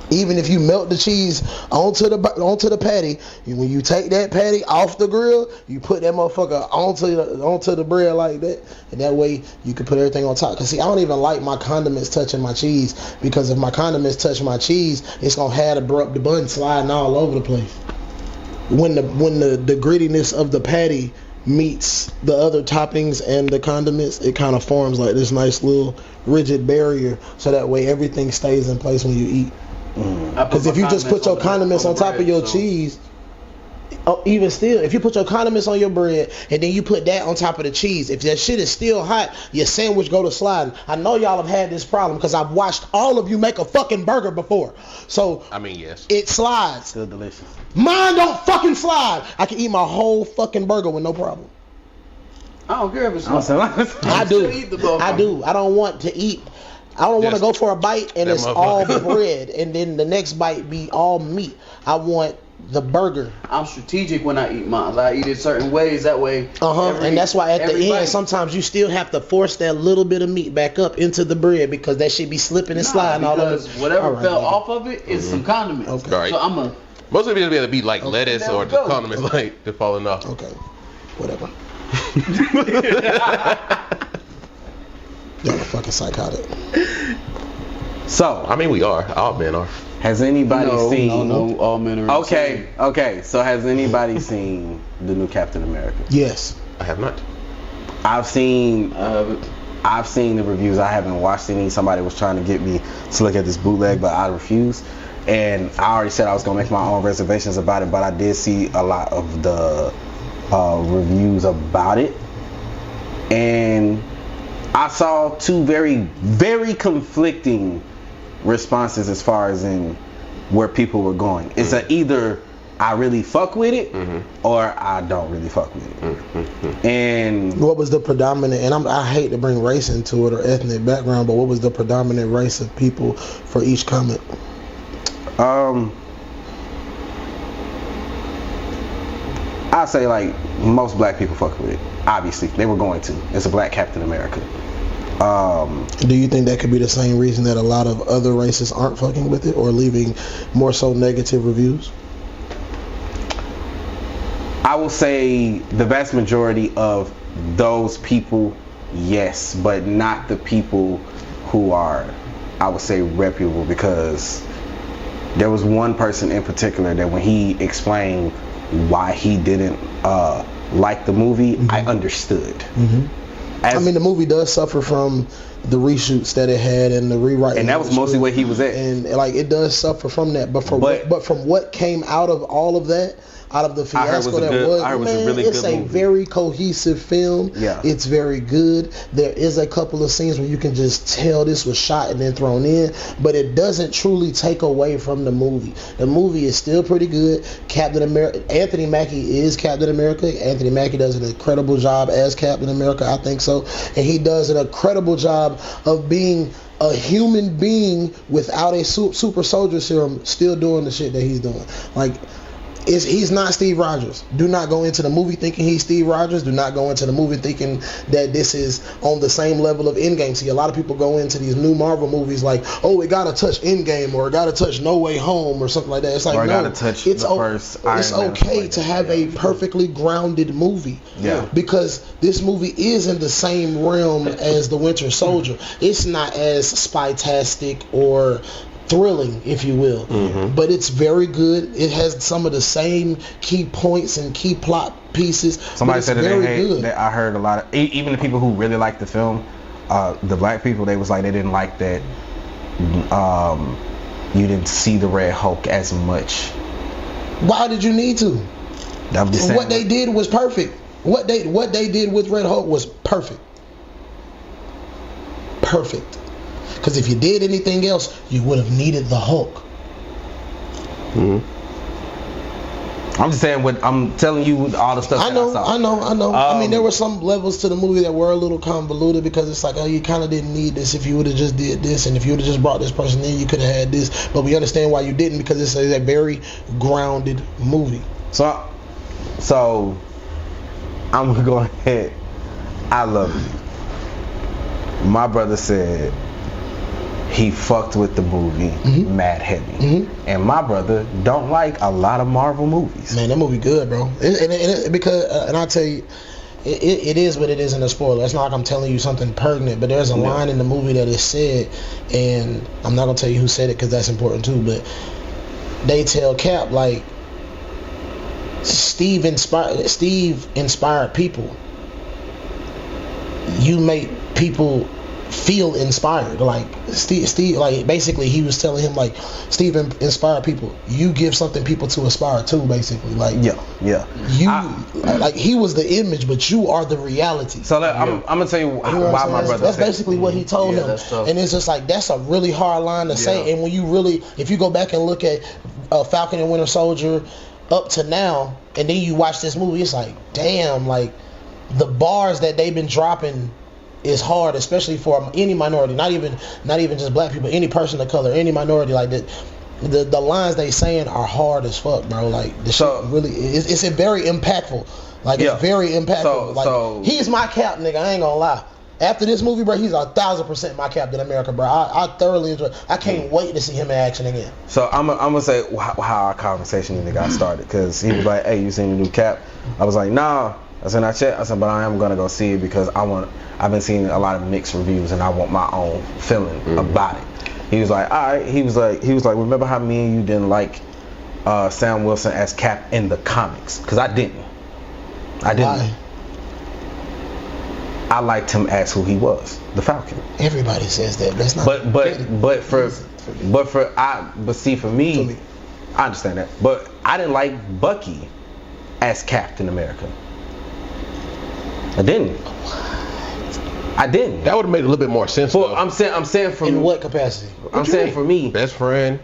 Speaker 2: Even if you melt the cheese onto the patty, when you take that patty off the grill, you put that motherfucker onto the bread like that, and that way you can put everything on top. Cause see, I don't even like my condiments touching my cheese, because if my condiments touch my cheese, it's gonna have the bun sliding all over the place. When the grittiness of the patty meets the other toppings and the condiments, it kind of forms like this nice little rigid barrier, so that way everything stays in place when you eat. Because if you just put your condiments on top of your cheese, even still, if you put your condiments on your bread and then you put that on top of the cheese, if that shit is still hot, your sandwich go to sliding. I know y'all have had this problem because I've watched all of you make a fucking burger before. So
Speaker 4: I mean, yes,
Speaker 2: it slides.
Speaker 1: Still delicious.
Speaker 2: Mine don't fucking slide. I can eat my whole fucking burger with no problem.
Speaker 3: I don't care if it's
Speaker 2: I do. I don't want to eat. I don't want to go for a bite and it's all bread and then the next bite be all meat. I want the burger.
Speaker 3: I'm strategic when I eat mine. I eat it certain ways, that way.
Speaker 2: And that's why at the end, sometimes you still have to force that little bit of meat back up into the bread, because that shit be slipping and sliding all over.
Speaker 3: Whatever fell off of it is some condiments.
Speaker 2: Okay.
Speaker 3: Right. So
Speaker 4: most of it will be like lettuce or the condiments like they're falling off.
Speaker 2: Okay. Whatever. Y'all are fucking psychotic.
Speaker 1: So,
Speaker 4: I mean, we are. All men are.
Speaker 1: Has anybody seen?
Speaker 3: No, all men are.
Speaker 1: Okay. So, has anybody seen the new Captain America?
Speaker 2: Yes.
Speaker 4: I have not.
Speaker 1: I've seen the reviews. I haven't watched any. Somebody was trying to get me to look at this bootleg, but I refused. And I already said I was gonna make my own reservations about it, but I did see a lot of the reviews about it, and I saw 2 very, very conflicting responses as far as in where people were going. It's either I really fuck with it or I don't really fuck with it. And
Speaker 2: what was the predominant, and I hate to bring race into it or ethnic background, but what was the predominant race of people for each comment?
Speaker 1: I'd say like most black people fuck with it. Obviously, they were going to. It's a black Captain America.
Speaker 2: Do you think that could be the same reason that a lot of other races aren't fucking with it or leaving more so negative reviews?
Speaker 1: I will say the vast majority of those people, yes, but not the people who are, I would say, reputable, because there was one person in particular that when he explained why he didn't like the movie, I understood.
Speaker 2: I mean, the movie does suffer from the reshoots that it had and the rewriting,
Speaker 1: and that was mostly where he was at.
Speaker 2: And like, it does suffer from that. But from what came out of all of that, out of the fiasco it's a very cohesive film.
Speaker 1: Yeah,
Speaker 2: it's very good. There is a couple of scenes where you can just tell this was shot and then thrown in, but it doesn't truly take away from the movie. The movie is still pretty good. Captain America, Anthony Mackie is Captain America. Anthony Mackie does an incredible job as Captain America, I think so, and he does an incredible job of being a human being without a super soldier serum, still doing the shit that he's doing. Like, he's not Steve Rogers. Do not go into the movie thinking he's Steve Rogers. Do not go into the movie thinking that this is on the same level of Endgame. See, a lot of people go into these new Marvel movies like, oh, it gotta touch Endgame, or it gotta touch No Way Home, or something like that. It's like, no, it's okay to have a perfectly grounded movie.
Speaker 1: Yeah.
Speaker 2: Because this movie is in the same realm as The Winter Soldier. It's not as spy-tastic or thrilling, if you will, but it's very good. It has some of the same key points and key plot pieces.
Speaker 1: Somebody said that I heard a lot of, even the people who really liked the film, the black people, they was like, they didn't like that you didn't see the Red Hulk as much.
Speaker 2: Why did you need to?
Speaker 1: I'm just saying,
Speaker 2: what they did was perfect. What they did with Red Hulk was perfect. Because if you did anything else, you would have needed the Hulk.
Speaker 1: I'm just saying, I'm telling you all the stuff
Speaker 2: I know. I mean, there were some levels to the movie that were a little convoluted, because it's like, oh, you kind of didn't need this. If you would have just did this, and if you would have just brought this person in, you could have had this. But we understand why you didn't, because it's a very grounded movie.
Speaker 1: So I'm going to go ahead. I love it. My brother said he fucked with the movie mad heavy, and my brother don't like a lot of Marvel movies.
Speaker 2: Man, that movie good, bro. And I tell you, it is what it is in the spoiler. It's not like I'm telling you something pertinent, but there's a line in the movie that is said, and I'm not gonna tell you who said it because that's important too. But they tell Cap, like, Steve inspired people. You make people feel inspired. Like Steve, like, basically he was telling him, like, Steve inspired people. You give something people to aspire to, basically. Like, like, he was the image, but you are the reality.
Speaker 1: So I'm gonna tell you why my brother.
Speaker 2: That's basically what he told him, and it's just like, that's a really hard line to say. And when you really, if you go back and look at Falcon and Winter Soldier up to now, and then you watch this movie, it's like, damn, like, the bars that they've been dropping is hard, especially for any minority, not even just black people, any person of color, any minority. Like, the lines they saying are hard as fuck, bro. Like, the shit really it's very impactful. Like, it's very impactful. He's my Cap, nigga. I ain't gonna lie. After this movie, bro, he's 1,000% my Captain America, bro. I thoroughly enjoy. I can't wait to see him in action again.
Speaker 1: So I'm gonna say how our conversation even got started, because he was like, "Hey, you seen the new Cap?" I was like, "Nah." I said, "Not yet." I said, "But I am gonna go see it because I've been seeing a lot of mixed reviews, and I want my own feeling about it." He was like, "All right." He was like, "Remember how me and you didn't like Sam Wilson as Cap in the comics? Because I didn't. Why? I liked him as who he was, the Falcon."
Speaker 2: Everybody says that. That's not.
Speaker 1: But see, for me, I understand that. But I didn't like Bucky as Captain America. I didn't.
Speaker 4: That would have made a little bit more sense.
Speaker 1: Well, I'm saying from
Speaker 2: in what capacity?
Speaker 1: I'm saying for me,
Speaker 4: best friend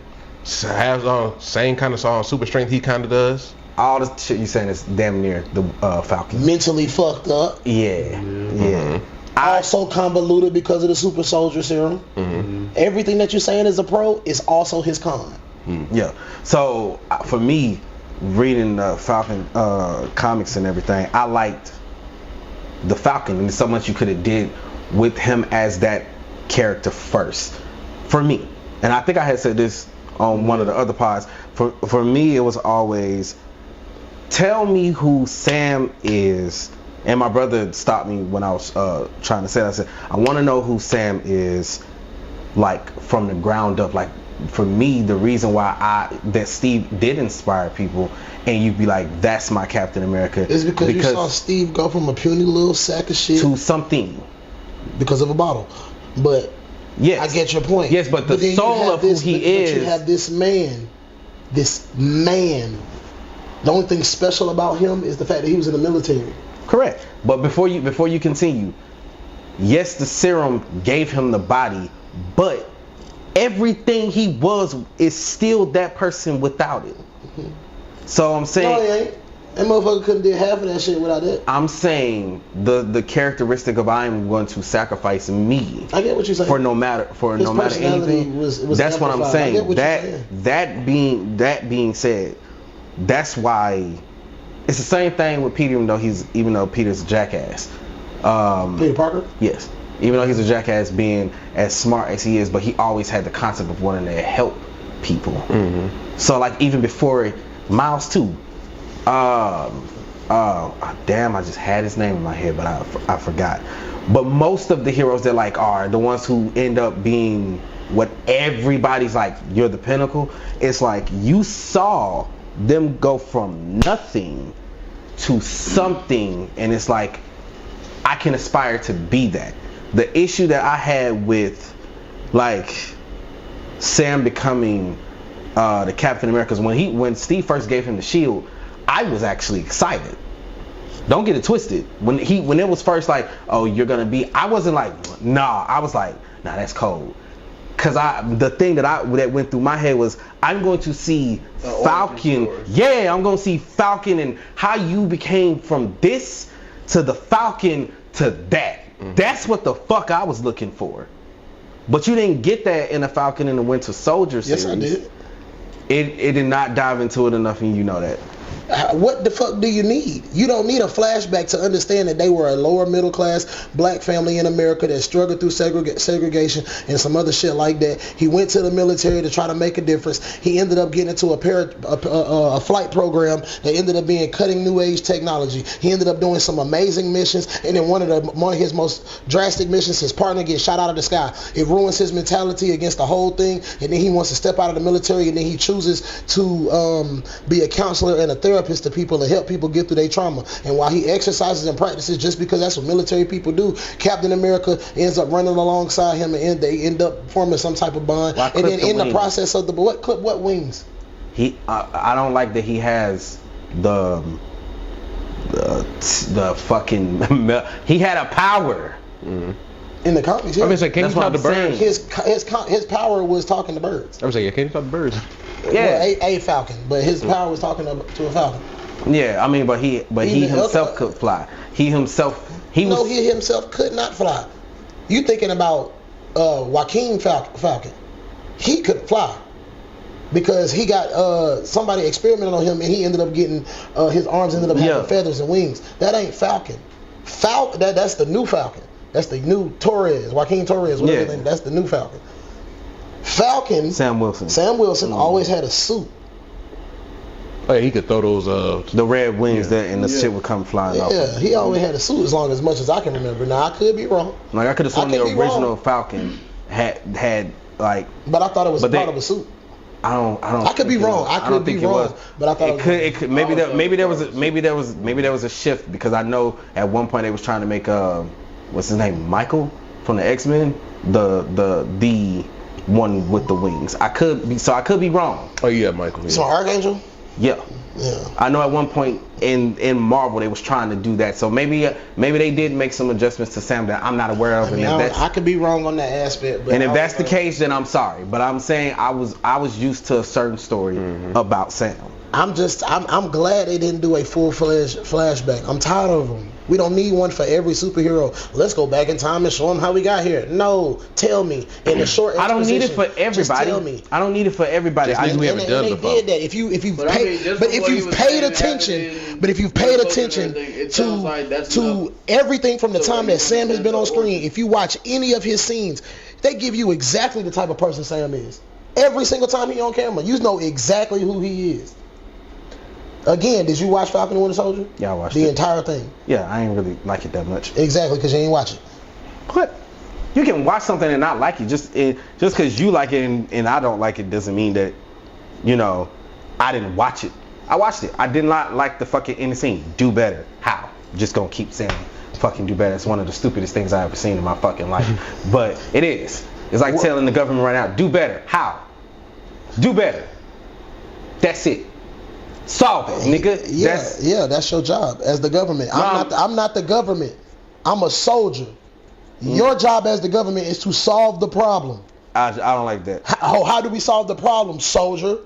Speaker 4: has same kind of super strength he kind of does.
Speaker 1: All the shit you saying is damn near the Falcon.
Speaker 2: Mentally fucked up.
Speaker 1: Yeah.
Speaker 2: Also convoluted because of the super soldier serum. Everything that you're saying as a pro is also his con.
Speaker 1: Yeah. So for me, reading the Falcon comics and everything, I liked the Falcon, and so much you could have did with him as that character first. For me, and I think I had said this on one of the other pods. For me, it was always tell me who Sam is. And my brother stopped me when I was trying to say that. I said, I want to know who Sam is, like, from the ground up. Like, for me, the reason why that Steve did inspire people, and you'd be like, that's my Captain America.
Speaker 2: It's because you saw Steve go from a puny little sack of shit
Speaker 1: to something.
Speaker 2: Because of a bottle. But, yes, I get your point.
Speaker 1: Yes, but the soul of who he is.
Speaker 2: But you have this man. The only thing special about him is the fact that he was in the military.
Speaker 1: Correct. But before you continue, yes, the serum gave him the body, but everything he was is still that person without it. Mm-hmm. So I'm saying,
Speaker 2: no, he ain't. That motherfucker couldn't do half of that shit without that.
Speaker 1: I'm saying the characteristic of I'm going to sacrifice me.
Speaker 2: I get what you're saying.
Speaker 1: For no matter anything. Was that's what I'm saying. That being said, that's why. It's the same thing with Peter, even though Peter's a jackass.
Speaker 2: Peter Parker?
Speaker 1: Yes. Even though he's a jackass, being as smart as he is, but he always had the concept of wanting to help people. Mm-hmm. So, like, even before Miles too. Damn, I just had his name in my head, but I forgot. But most of the heroes that like are the ones who end up being what everybody's like, you're the pinnacle. It's like you saw them go from nothing to something, and it's like I can aspire to be that. The issue that I had with like Sam becoming the Captain America is when Steve first gave him the shield, I was actually excited. Don't get it twisted. When it was first like, oh, you're gonna be, I wasn't like, nah. I was like, nah, that's cold. Cause the thing that went through my head was I'm going to see Falcon. Yeah, I'm going to see Falcon and how you became from this to the Falcon to that. Mm-hmm. That's what the fuck I was looking for. But you didn't get that in the Falcon and the Winter Soldier series.
Speaker 2: Yes, I did.
Speaker 1: It did not dive into it enough, and you know that.
Speaker 2: What the fuck do you need? You don't need a flashback to understand that they were a lower middle class black family in America that struggled through segregation and some other shit like that. He went to the military to try to make a difference. He ended up getting into a flight program that ended up being cutting new age technology. He ended up doing some amazing missions, and then one of his most drastic missions, his partner gets shot out of the sky. It ruins his mentality against the whole thing, and then he wants to step out of the military, and then he chooses to be a counselor and a therapist to people and help people get through their trauma. And while he exercises and practices, just because that's what military people do, Captain America ends up running alongside him, and they end up forming some type of bond. And then in the process of what wings?
Speaker 1: I don't like that he has the fucking he had a power. Mm-hmm.
Speaker 2: In the comics, yeah.
Speaker 4: I mean, like, can you talk to birds?
Speaker 2: His power was talking to birds.
Speaker 4: I was like, yeah, can you talk to birds?
Speaker 1: Yeah,
Speaker 2: well, a falcon, but his power was talking to a falcon.
Speaker 1: Yeah, I mean, but he himself could fly. He himself
Speaker 2: could not fly. You thinking about Joaquin Falcon? He could fly because he got somebody experimented on him, and he ended up getting his arms ended up having feathers and wings. That ain't Falcon. That's the new Falcon. That's the new Torres, Joaquin Torres, whatever his name. That's the new Falcon. Falcon, Sam Wilson always had a suit.
Speaker 4: Oh, yeah, he could throw those
Speaker 1: the red wings that and the shit would come flying off.
Speaker 2: Yeah, he always had a suit as much as I can remember. Now I could be wrong.
Speaker 1: Like I could have sworn the original Falcon had like.
Speaker 2: But I thought it was part of a suit.
Speaker 1: I don't.
Speaker 2: I could be wrong. I could be wrong. But I thought
Speaker 1: it could. Maybe there was a shift, because I know at one point they was trying to make what's his name, Michael from the X-Men, the one with the wings. I could be wrong.
Speaker 4: Oh yeah, Michael. Yeah.
Speaker 2: So Archangel?
Speaker 1: Yeah. I know at one point in Marvel they was trying to do that. So maybe they did make some adjustments to Sam that I'm not aware of.
Speaker 2: I could be wrong on that aspect. But
Speaker 1: and if that's the case, then I'm sorry. But I'm saying I was used to a certain story about Sam.
Speaker 2: I'm glad they didn't do a full-fledged flashback. I'm tired of them. We don't need one for every superhero. Let's go back in time and show them how we got here. No, tell me in a short.
Speaker 1: I don't need it for everybody.
Speaker 2: Just tell me.
Speaker 1: I don't need it for everything we haven't done before.
Speaker 2: They did that. If you've paid attention to everything from the time that Sam has been on screen, if you watch any of his scenes, they give you exactly the type of person Sam is. Every single time he's on camera, you know exactly who he is. Again, did you watch Falcon and Winter Soldier?
Speaker 1: Yeah, I watched
Speaker 2: the entire thing.
Speaker 1: Yeah, I ain't really like it that much.
Speaker 2: Exactly, because you ain't watch it.
Speaker 1: What? You can watch something and not like it. Just because you like it and I don't like it doesn't mean that, you know, I didn't watch it. I watched it. I did not like the fucking end scene. Do better. How? Just gonna keep saying fucking do better. It's one of the stupidest things I ever seen in my fucking life. But it is. It's like telling the government right now, do better. How? Do better. That's it. Solve it, nigga.
Speaker 2: Yeah, that's your job as the government. I'm not the government. I'm a soldier. Your job as the government is to solve the problem.
Speaker 1: I don't like that.
Speaker 2: How do we solve the problem, soldier?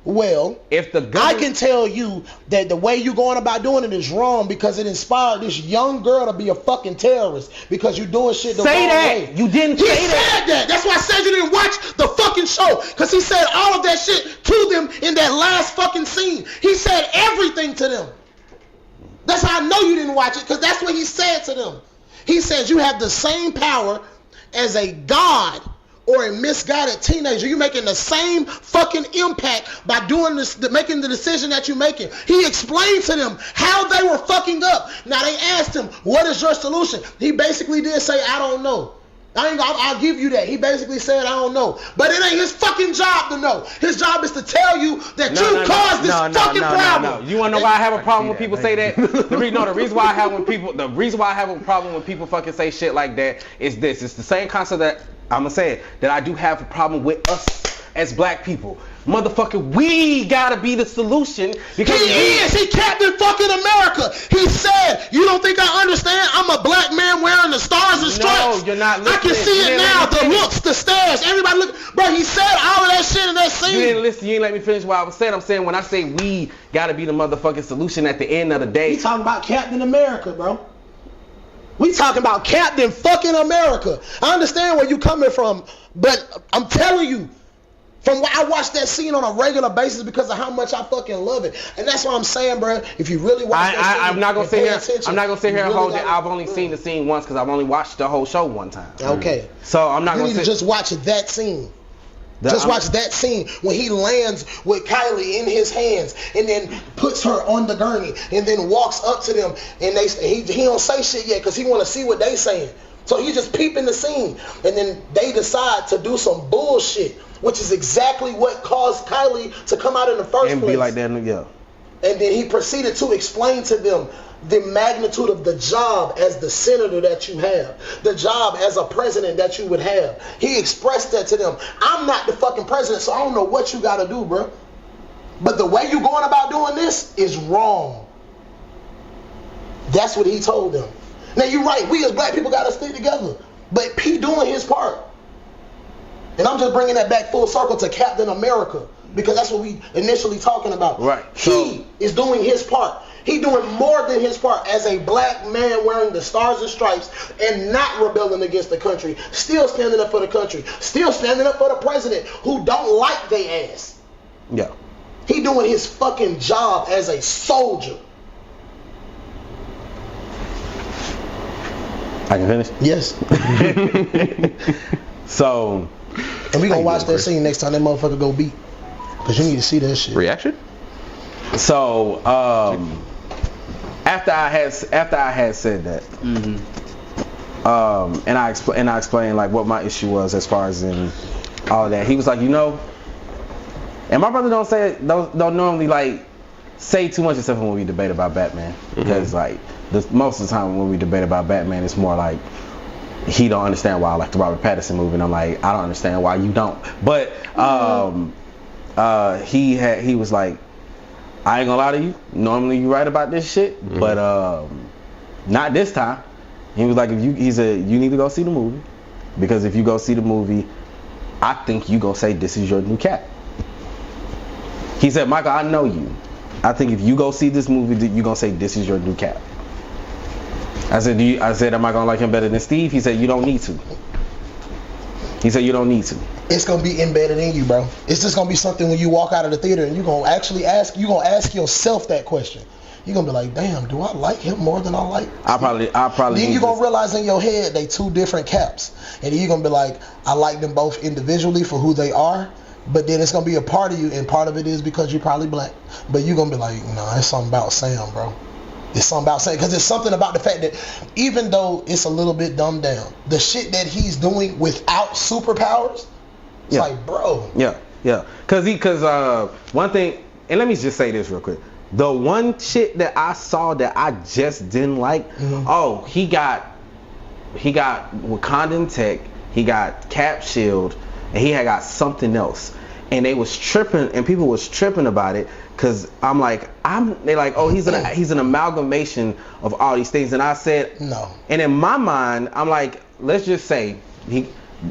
Speaker 2: Well,
Speaker 1: if the
Speaker 2: I can tell you that the way you're going about doing it is wrong because it inspired this young girl to be a fucking terrorist because you're doing shit the wrong way.
Speaker 1: You didn't say that.
Speaker 2: He said that. That's why I said you didn't watch the fucking show because he said all of that shit to them in that last fucking scene. He said everything to them. That's how I know you didn't watch it because that's what he said to them. He says you have the same power as a god or a misguided teenager. You're making the same fucking impact by doing this, making the decision that you're making. He explained to them how they were fucking up. Now they asked him, what is your solution? He basically did say, I don't know. I'll give you that. He basically said, I don't know. But it ain't his fucking job to know. His job is to tell you that you caused this fucking problem.
Speaker 1: You want to know why I have a problem when people say that? The reason why I have a problem when people fucking say shit like that is this. It's the same concept that I'm gonna say it, that I do have a problem with us as black people. Motherfucker, we gotta be the solution because
Speaker 2: he Captain fucking America. He said, you don't think I understand? I'm a black man wearing the stars and stripes.
Speaker 1: No, you're not listening.
Speaker 2: I can see it now, the looks, the stares, everybody look. Bro, he said all of that shit in that scene.
Speaker 1: You didn't listen, you ain't let me finish what I was saying. I'm saying when I say we gotta be the motherfucking solution at the end of the day.
Speaker 2: We talking about Captain America, bro. We talking about Captain fucking America. I understand where you coming from, but I'm telling you, from what I watch that scene on a regular basis because of how much I fucking love it, and that's what I'm saying, bro. If you really watch that scene,
Speaker 1: I'm not gonna sit here and hold it. I've only seen the scene once because I've only watched the whole show one time.
Speaker 2: Okay.
Speaker 1: So I'm not gonna.
Speaker 2: You need to just watch that scene. Watch that scene when he lands with Kylie in his hands and then puts her on the gurney and then walks up to them and he don't say shit yet because he want to see what they saying. So he's just peeping the scene and then they decide to do some bullshit, which is exactly what caused Kylie to come out in the first place.
Speaker 1: And be like that, yeah.
Speaker 2: And then he proceeded to explain to them the magnitude of the job as the senator that you have, the job as a president that you would have. He expressed that to them. I'm not the fucking president, so I don't know what you got to do, bro. But the way you going about doing this is wrong. That's what he told them. Now you're right. We as black people got to stick together. But he doing his part. And I'm just bringing that back full circle to Captain America because that's what we initially talking about.
Speaker 1: Right.
Speaker 2: He is doing his part. He doing more than his part as a black man wearing the stars and stripes and not rebelling against the country. Still standing up for the country. Still standing up for the president who don't like they ass.
Speaker 1: Yeah.
Speaker 2: He doing his fucking job as a soldier.
Speaker 1: I can finish?
Speaker 2: Yes.
Speaker 1: So.
Speaker 2: And we gonna watch that scene next time that motherfucker go beat. Cause you need to see that shit.
Speaker 4: Reaction?
Speaker 1: So, after I had said that, and I explained like what my issue was as far as in all of that. He was like, you know, and my brother don't normally like say too much except when we debate about Batman because like most of the time when we debate about Batman, it's more like he don't understand why I like the Robert Pattinson movie, and I'm like, I don't understand why you don't. But he was like, I ain't gonna lie to you. Normally you write about this shit, but not this time. He was like, he said you need to go see the movie because if you go see the movie, I think you gonna say this is your new Cap. He said, Michael, I know you. I think if you go see this movie, you gonna say this is your new Cap. I said, am I gonna like him better than Steve? He said, you don't need to. He said, you don't need to.
Speaker 2: It's gonna be embedded in you, bro. It's just gonna be something when you walk out of the theater and you're gonna actually ask yourself that question. You're gonna be like, damn, do I like him more than I like Steve?
Speaker 1: I probably
Speaker 2: Then you're gonna realize in your head they two different Caps. And then you're gonna be like, I like them both individually for who they are, But then it's gonna be a part of you, and part of it is because you're probably black. But you're gonna be like, nah, it's something about Sam, bro. It's something about Sam, because it's something about the fact that even though it's a little bit dumbed down, the shit that he's doing without superpowers, it's like, bro.
Speaker 1: Yeah. Because one thing, and let me just say this real quick. The one shit that I saw that I just didn't like, he got Wakandan tech, he got Cap Shield, and he had got something else. And they was tripping, and people was tripping about it, cause they're like, oh, he's an amalgamation of all these things. And I said, no. And in my mind, I'm like, let's just say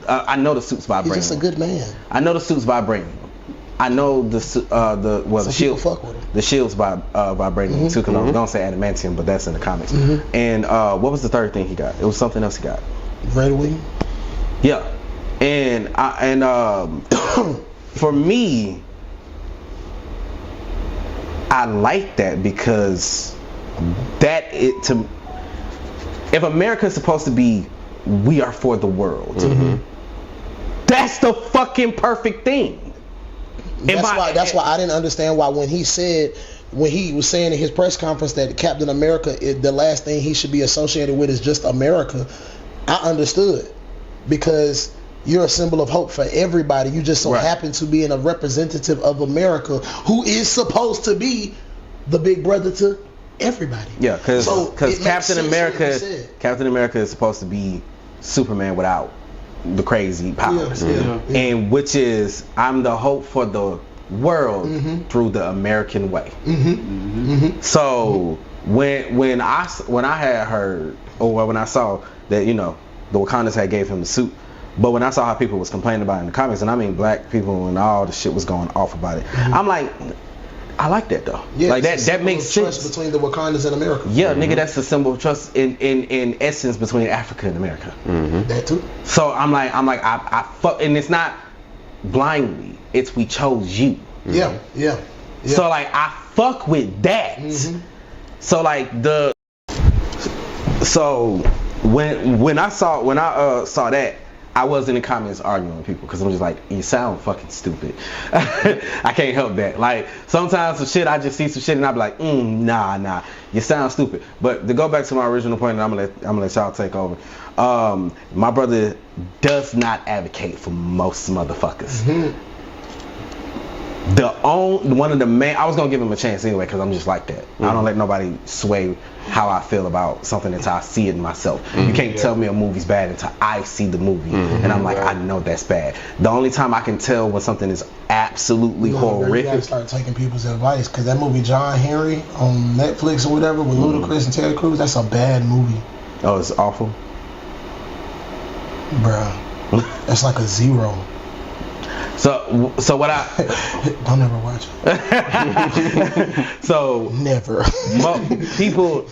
Speaker 1: I know the suit's vibrating.
Speaker 2: He's just a good man.
Speaker 1: I know the suit's vibrating. I know the shield.
Speaker 2: Fuck with him.
Speaker 1: The shield's vibrating too. Cause I was gonna say adamantium, but that's in the comics. And what was the third thing he got? It was something else he got.
Speaker 2: Red Wing.
Speaker 1: Yeah, and for me, I like that because if America is supposed to be, we are for the world. That's the fucking perfect thing.
Speaker 2: That's why I didn't understand why when he was saying in his press conference that Captain America, the last thing he should be associated with is just America. I understood, because you're a symbol of hope for everybody. You just so happen to be a representative of America, who is supposed to be the big brother to everybody.
Speaker 1: Yeah, because Captain America is supposed to be Superman without the crazy powers, and which is, I'm the hope for the world through the American way. So when I had heard, or when I saw that, the Wakandans had gave him the suit, but when I saw how people was complaining about it in the comments, and I mean black people and all the shit was going off about it, I'm like, I like that though. Yeah, like that makes sense.
Speaker 2: Trust between the Wakandans and America.
Speaker 1: Yeah, nigga, that's the symbol of trust in essence between Africa and America.
Speaker 2: That too.
Speaker 1: So I'm like I fuck, and it's not blindly. It's we chose you.
Speaker 2: Yeah.
Speaker 1: So like I fuck with that. So like when I saw that, I was in the comments arguing with people because I'm just like, you sound fucking stupid. I can't help that. Like sometimes some shit, I just see some shit and I be like, nah, you sound stupid. But to go back to my original point, and I'm gonna let y'all take over. My brother does not advocate for most motherfuckers. One of the main, I was gonna give him a chance anyway because I'm just like that. I don't let nobody sway how I feel about something until I see it myself. You can't tell me a movie's bad until I see the movie, and I'm like, I know that's bad. The only time I can tell when something is absolutely horrific.
Speaker 2: You gotta start taking people's advice, because that movie John Henry on Netflix or whatever with Ludacris and Terry Crews, that's a bad movie.
Speaker 1: Oh, it's awful,
Speaker 2: bruh. That's like a 0.
Speaker 1: So what I
Speaker 2: don't ever watch
Speaker 1: it. So
Speaker 2: never.
Speaker 1: People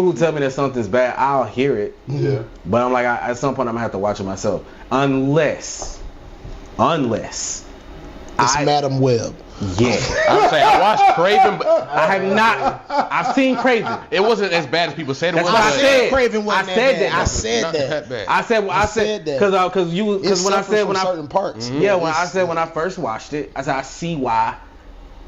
Speaker 1: who tell me that something's bad, I'll hear it. Yeah. But I'm like, at some point I'm gonna have to watch it myself, unless it's
Speaker 2: Madam Web.
Speaker 1: Yeah.
Speaker 4: I'm saying I watched Craven, but
Speaker 1: I have not. I've seen Craven.
Speaker 4: It wasn't as bad as people said it was.
Speaker 2: I said Craven
Speaker 1: wasn't
Speaker 2: I said that.
Speaker 1: I said that because when I said
Speaker 2: certain parts.
Speaker 1: Yeah, when I first watched it, I said I see why.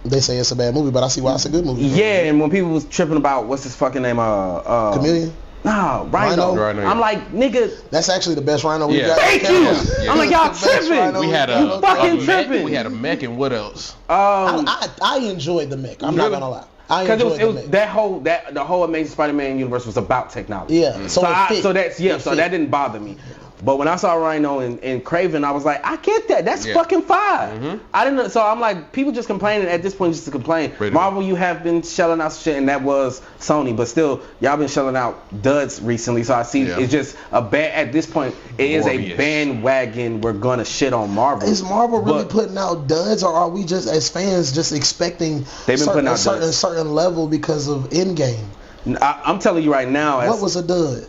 Speaker 2: They say it's a bad movie, but I see why it's a good movie.
Speaker 1: Yeah, and when people was tripping about what's his fucking name,
Speaker 2: Chameleon.
Speaker 1: Nah, Rhino. I'm like, nigga.
Speaker 2: That's actually the best Rhino we got.
Speaker 1: Thank you. Yeah. I'm like, y'all tripping.
Speaker 4: We had
Speaker 1: a fucking tripping.
Speaker 4: We had a mech, and what else?
Speaker 2: I enjoyed the mech. I'm not gonna lie. Because
Speaker 1: it was the whole Amazing Spider-Man universe was about technology.
Speaker 2: Yeah.
Speaker 1: So that didn't bother me. But when I saw Rhino and Craven, I was like, I get that. That's fucking fire. I didn't. So I'm like, people just complaining at this point just to complain. Marvel, you have been shelling out shit, and that was Sony, but still, y'all been shelling out duds recently. So I see it's just at this point, it is a bandwagon. We're gonna shit on Marvel.
Speaker 2: Is Marvel really putting out duds, or are we just as fans just expecting
Speaker 1: they've been putting out
Speaker 2: a certain level because of Endgame?
Speaker 1: I'm telling you right now.
Speaker 2: What was a dud?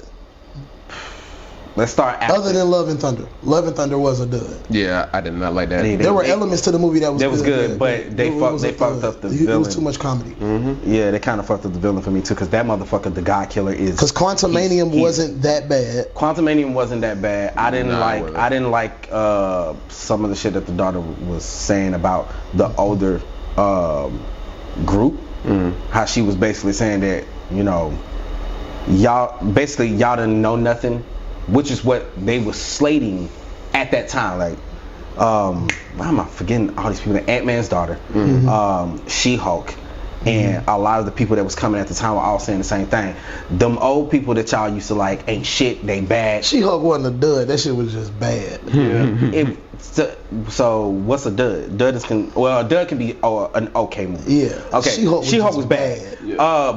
Speaker 1: Let's start after.
Speaker 2: Other than Love and Thunder. Love and Thunder was a dud.
Speaker 4: Yeah, I did not like that.
Speaker 2: There were elements to the movie that was
Speaker 1: good, but they fucked up the villain.
Speaker 2: It was too much comedy.
Speaker 1: Yeah, they kind of fucked up the villain for me too, because that motherfucker, the God Killer, is.
Speaker 2: Because Quantumanium wasn't that bad.
Speaker 1: Quantumanium wasn't that bad. I didn't like some of the shit that the daughter was saying about the older group. How she was basically saying that, you know, y'all didn't know nothing, which is what they were slating at that time. Like, why am I forgetting all these people? Ant-Man's daughter, She-Hulk, and a lot of the people that was coming at the time were all saying the same thing. Them old people that y'all used to like ain't shit, they bad.
Speaker 2: She-Hulk wasn't a dud. That shit was just bad.
Speaker 1: So what's a dud? A dud can be an okay movie.
Speaker 2: Yeah.
Speaker 1: Okay. She-Hulk was bad.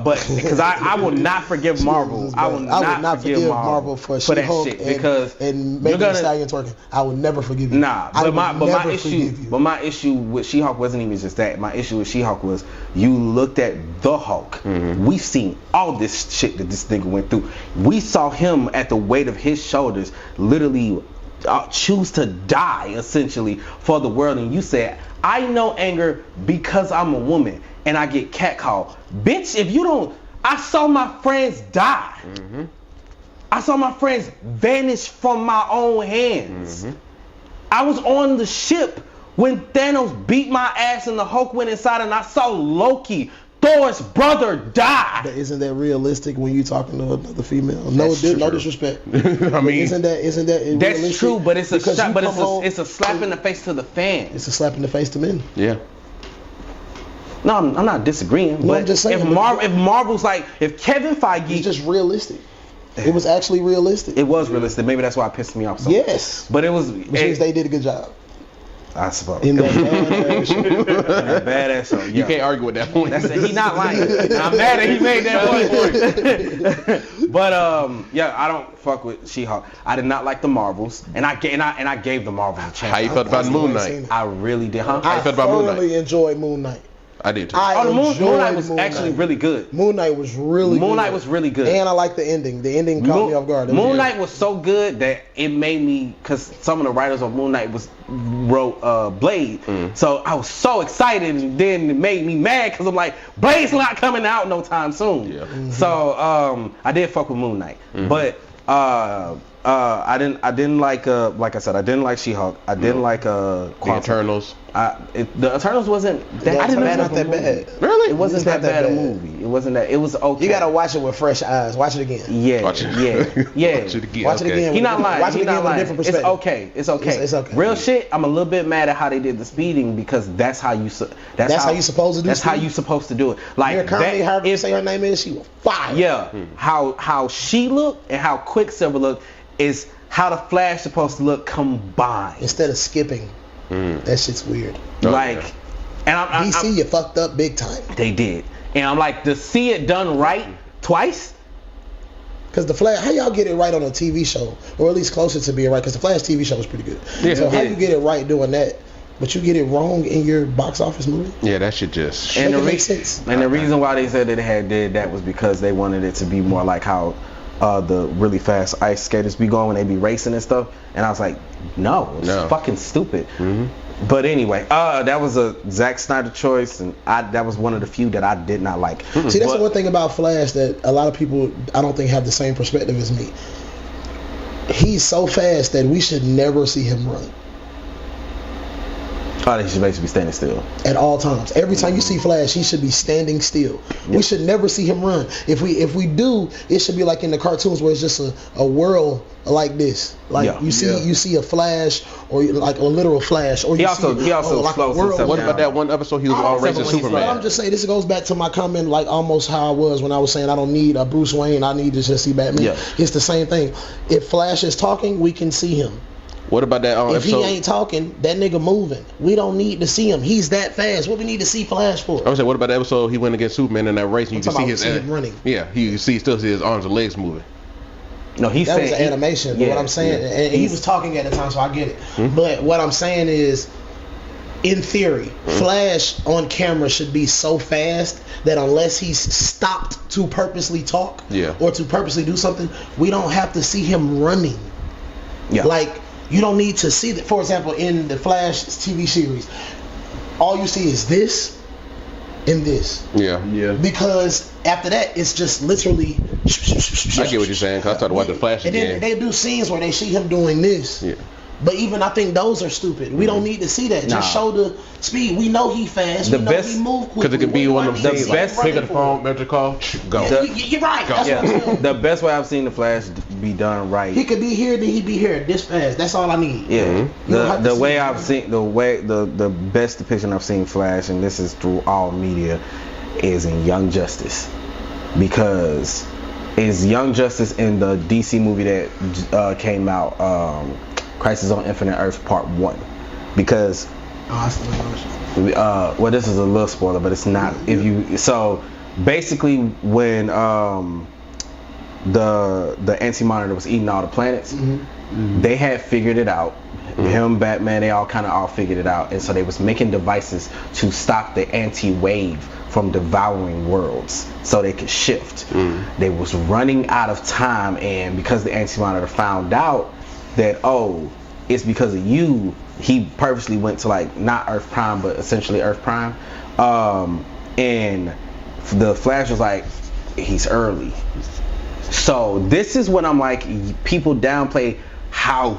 Speaker 1: But because I will not forgive Marvel. I will not forgive Marvel for
Speaker 2: She-Hulk
Speaker 1: that shit because
Speaker 2: and Megan Thee Stallion twerking. I will never forgive you.
Speaker 1: Nah, but my issue with She-Hulk wasn't even just that. My issue with She-Hulk was you looked at the Hulk. We've seen all this shit that this nigga went through. We saw him at the weight of his shoulders literally choose to die essentially for the world, and you said, I know anger because I'm a woman and I get catcalled. Bitch, if you don't, I saw my friends die. I saw my friends vanish from my own hands. I was on the ship when Thanos beat my ass and the Hulk went inside, and I saw Loki, Thor's brother, die.
Speaker 2: But isn't that realistic when you talking to another female? No disrespect.
Speaker 4: I mean,
Speaker 2: isn't that
Speaker 1: that's
Speaker 2: realistic?
Speaker 1: true, but it's a slap in the face to the fans.
Speaker 2: It's a slap in the face to men.
Speaker 4: Yeah.
Speaker 1: No, I'm not disagreeing.
Speaker 2: No,
Speaker 1: but
Speaker 2: I'm just saying,
Speaker 1: if Marvel's like, if Kevin Feige,
Speaker 2: it's just realistic. It was actually realistic.
Speaker 1: It was realistic. Maybe that's why it pissed me off so much. But it was.
Speaker 2: Which means they did a good job.
Speaker 1: I suppose.
Speaker 2: In that badass show.
Speaker 1: Badass show.
Speaker 4: You can't argue with that point.
Speaker 1: That's it. He not lying. I'm mad that he made that point. But I don't fuck with She-Hulk. I did not like the Marvels, and I gave the Marvels a chance.
Speaker 4: How you felt about Moon Knight?
Speaker 1: I really did. How
Speaker 2: you
Speaker 1: felt
Speaker 2: about Moon Knight? I thoroughly enjoyed Moon Knight.
Speaker 4: I did too.
Speaker 1: Moon Knight was actually really good.
Speaker 2: Moon Knight was really good.
Speaker 1: Moon Knight was really good.
Speaker 2: And I like the ending. The ending caught me off guard.
Speaker 1: Moon Knight was so good that it made me, because some of the writers of Moon Knight wrote Blade. So I was so excited, and then it made me mad because I'm like, Blade's not coming out no time soon. Yeah. So I did fuck with Moon Knight. But I didn't like I said, I didn't like She-Hulk. I didn't like
Speaker 4: the Eternals.
Speaker 1: The Eternals wasn't that.
Speaker 2: I didn't know it was that bad.
Speaker 1: Really? It wasn't that bad a movie. It wasn't that. It was okay.
Speaker 2: You gotta watch it with fresh eyes. Watch it again.
Speaker 1: Yeah.
Speaker 2: Watch it
Speaker 1: again.
Speaker 2: Watch it again.
Speaker 1: He not lying.
Speaker 2: Watch it again with a different perspective.
Speaker 1: It's okay. It's okay. Real shit. I'm a little bit mad at how they did the speeding, because that's how you. That's how you supposed to do. That's how you supposed to do it. Like
Speaker 2: currently, however you say her name is, she was fire.
Speaker 1: Yeah. How she looked and how Quicksilver looked is how the Flash supposed to look combined.
Speaker 2: Instead of skipping. That shit's weird.
Speaker 1: And
Speaker 2: DC, you fucked up big time.
Speaker 1: They did. And I'm like, to see it done right twice?
Speaker 2: Because the Flash, how y'all get it right on a TV show? Or at least closer to being right? Because the Flash TV show was pretty good. Yeah, so how you get it right doing that, but you get it wrong in your box office movie?
Speaker 4: Yeah, that should just...
Speaker 1: And the reason why they said that they did that was because they wanted it to be more like how the really fast ice skaters be going when they be racing and stuff. And I was like, no, it's fucking stupid. But anyway, that was a Zack Snyder choice, and that was one of the few that I did not like.
Speaker 2: See, that's the one thing about Flash that a lot of people, I don't think, have the same perspective as me. He's so fast that we should never see him run.
Speaker 1: He should basically be standing still
Speaker 2: at all times. Every time you see Flash, he should be standing still. We should never see him run. If we do, it should be like in the cartoons where it's just a whirl like this. Like you see a Flash, or like a literal Flash, or he also
Speaker 1: like a whirl.
Speaker 4: What about that one episode he was all racing Superman?
Speaker 2: I'm just saying, this goes back to my comment, like almost how I was when I was saying I don't need a Bruce Wayne, I need to just see Batman. Yeah. It's the same thing. If Flash is talking, we can see him.
Speaker 4: What about that
Speaker 2: if
Speaker 4: episode?
Speaker 2: He ain't talking, that nigga moving. We don't need to see him. He's that fast. What we need to see Flash for?
Speaker 4: I was saying, what about the episode he went against Superman in that race and you can see his
Speaker 2: running?
Speaker 4: Yeah, you still see his arms and legs moving.
Speaker 2: No, that was an animation. But what I'm saying, and he was talking at the time, so I get it. But what I'm saying is, in theory, Flash on camera should be so fast that unless he's stopped to purposely talk or to purposely do something, we don't have to see him running.
Speaker 1: Yeah.
Speaker 2: Like, you don't need to see that. For example, in the Flash TV series, all you see is this and this.
Speaker 4: Yeah.
Speaker 2: Because after that, it's just literally.
Speaker 4: I get what you're saying. Cause I started watching the Flash again.
Speaker 2: And then they do scenes where they see him doing this.
Speaker 4: Yeah.
Speaker 2: But even I think those are stupid. We don't need to see that. Just show the speed. We know he fast. We know he move quickly.
Speaker 4: Because it could be one of them things.
Speaker 1: The best
Speaker 4: pick up the phone, make the call, go.
Speaker 2: You're right. That's what I'm saying.
Speaker 1: The best way I've seen the Flash be done right.
Speaker 2: He could be here, then he be here this fast. That's all I need.
Speaker 1: Yeah. The way I've seen the best depiction I've seen Flash, and this is through all media, is in Young Justice, because it's Young Justice in the DC movie that came out. Crisis on Infinite Earths Part 1, because well, this is a little spoiler, but it's not. If you so basically when the Anti-Monitor was eating all the planets, they had figured it out. Him, Batman, they all figured it out, and so they was making devices to stop the anti-wave from devouring worlds so they could shift. They was running out of time, and because the Anti-Monitor found out that, oh, it's because of you, he purposely went to, like, not Earth Prime, but essentially Earth Prime. And the Flash was like, he's early. So this is what I'm like, people downplay how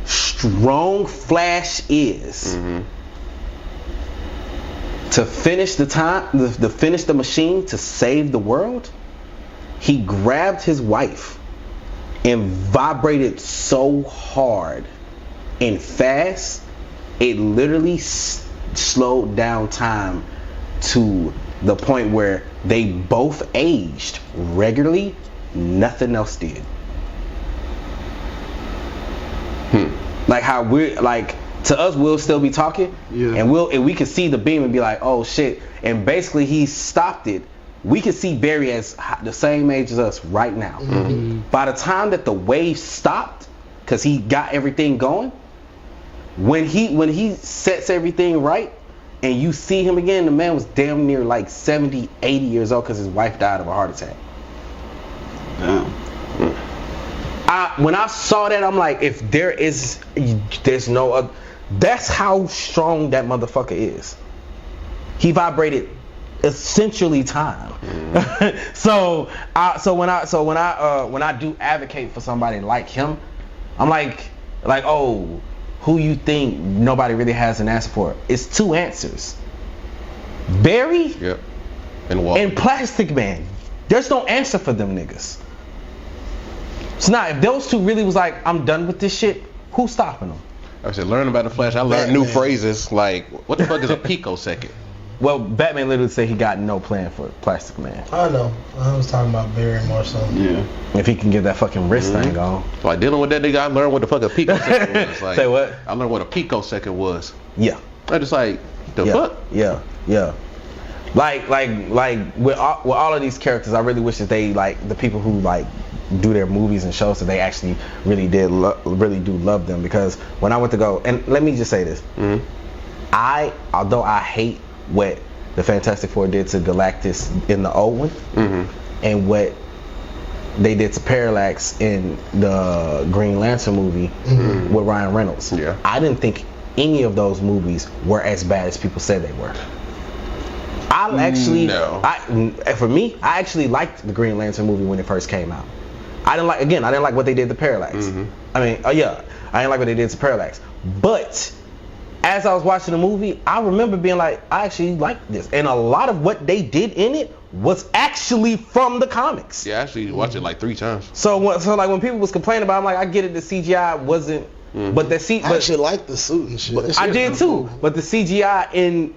Speaker 1: strong Flash is. To finish to finish the machine, to save the world, he grabbed his wife and vibrated so hard and fast, it literally slowed down time to the point where they both aged regularly. Nothing else did. Like how we're like, to us, we'll still be talking, and we can see the beam and be like, oh shit, and basically he stopped it. We can see Barry as the same age as us right now. By the time that the wave stopped, because he got everything going, when he sets everything right and you see him again, the man was damn near like 70, 80 years old because his wife died of a heart attack. When I saw that, I'm like, if there's no other, that's how strong that motherfucker is. He vibrated essentially time. So when I do advocate for somebody like him, I'm like, oh, who you think nobody really has an answer for? It's two answers: Barry, and Plastic Man. There's no answer for them niggas. It's not. If those two really was like, I'm done with this shit, who's stopping them?
Speaker 4: I said, learning about the Flash, I learned new phrases like, what the fuck is a picosecond?
Speaker 1: Well, Batman literally said he got no plan for Plastic Man.
Speaker 2: I know. I was talking about Barry more so.
Speaker 1: Yeah. If he can get that fucking wrist thing on.
Speaker 4: Like dealing with that nigga, I learned what the fuck a picosecond was. Like,
Speaker 1: say what?
Speaker 4: I learned what a picosecond was.
Speaker 1: Yeah.
Speaker 4: I just like, the fuck?
Speaker 1: Yeah. Like with all of these characters, I really wish that they, like, the people who like do their movies and shows, that they actually really do love them. Because when I went to go, and let me just say this, although I hate what the Fantastic Four did to Galactus in the old one, and what they did to Parallax in the Green Lantern movie with Ryan Reynolds, I didn't think any of those movies were as bad as people said they were. For me, I actually liked the Green Lantern movie when it first came out. I didn't like what they did to Parallax. I didn't like what they did to Parallax. But as I was watching the movie, I remember being like, I actually like this. And a lot of what they did in it was actually from the comics.
Speaker 4: Yeah, I actually watched it like 3 times.
Speaker 1: So like when people was complaining about it, I'm like, I get it, the CGI wasn't, but
Speaker 2: I actually like the suit and shit.
Speaker 1: I did too. But the CGI in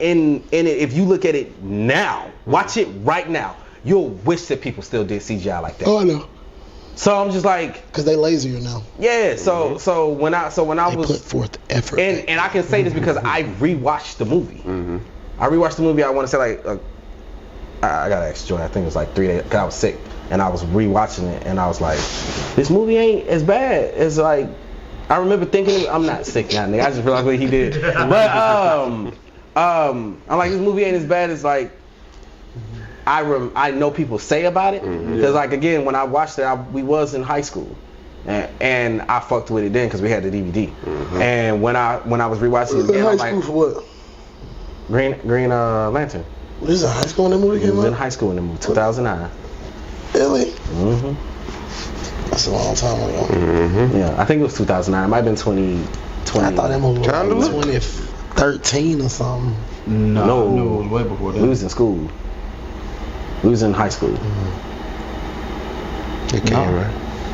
Speaker 1: it, if you look at it now, watch it right now, you'll wish that people still did CGI like that.
Speaker 2: Oh, I know.
Speaker 1: So I'm just like,
Speaker 2: because they lazier now.
Speaker 1: Yeah. So when I was
Speaker 2: put forth effort,
Speaker 1: and I can say this because I rewatched the movie. I rewatched the movie. I want to say like I gotta ask Joy. I think it was like 3 days because I was sick, and I was rewatching it, and I was like, this movie ain't as bad as like. I remember thinking, I'm not sick now, nigga. I just realized what he did. But I'm like, this movie ain't as bad as like. I know people say about it because like again when I watched it we was in high school, and I fucked with it then because we had the DVD. And when I was rewatching it again,
Speaker 2: high
Speaker 1: I'm
Speaker 2: school
Speaker 1: like,
Speaker 2: for what?
Speaker 1: Green Lantern.
Speaker 2: What is it? High school when the movie
Speaker 1: He
Speaker 2: came
Speaker 1: was
Speaker 2: out?
Speaker 1: in high school in the movie, 2009.
Speaker 2: Really?
Speaker 1: Mm-hmm.
Speaker 2: That's a long time ago.
Speaker 1: Yeah, I think it was 2009. It might have been 2020.
Speaker 2: I thought that movie was like 2013 or something.
Speaker 3: No, it was way before that.
Speaker 1: We was in school. We was in high school.
Speaker 4: It came, right?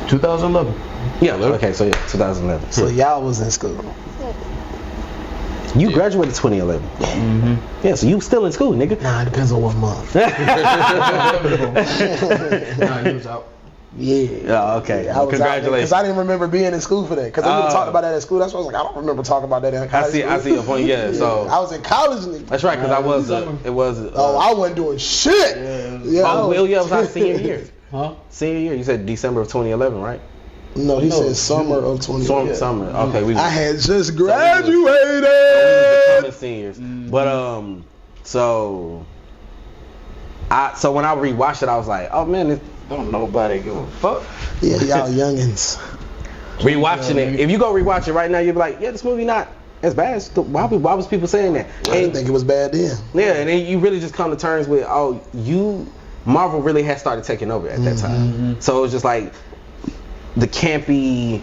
Speaker 3: 2011.
Speaker 1: Yeah, okay, so yeah, 2011.
Speaker 2: So y'all was in school.
Speaker 1: You graduated 2011. Yeah, so you still in school, nigga.
Speaker 2: Nah, it depends on what month.
Speaker 3: Nah, he was out.
Speaker 2: Yeah.
Speaker 1: Okay.
Speaker 2: I was
Speaker 1: Congratulations.
Speaker 2: Because I didn't remember being in school for that. Because we would have talked about that at school. That's why I was like, I don't remember talking about that in college.
Speaker 1: I see your point. Yeah. So
Speaker 2: I was in college. Nigga.
Speaker 1: that's right, because I was. It was.
Speaker 2: I wasn't doing shit.
Speaker 1: Yeah, it was our senior year.
Speaker 3: Huh?
Speaker 1: Senior year. You said December of 2011, right?
Speaker 2: No, he said summer of 20.
Speaker 1: Summer. Okay.
Speaker 2: I had just graduated.
Speaker 1: We was becoming seniors. But so when I rewatched it, I was like, oh man, don't nobody give a fuck.
Speaker 2: Yeah, y'all youngins.
Speaker 1: Rewatching it. If you go rewatch it right now, you'll be like, yeah, this movie not as bad. Why was people saying that?
Speaker 2: I didn't think it was bad then.
Speaker 1: Yeah, and then you really just come to terms with, Marvel really had started taking over at that time. So it was just like the campy,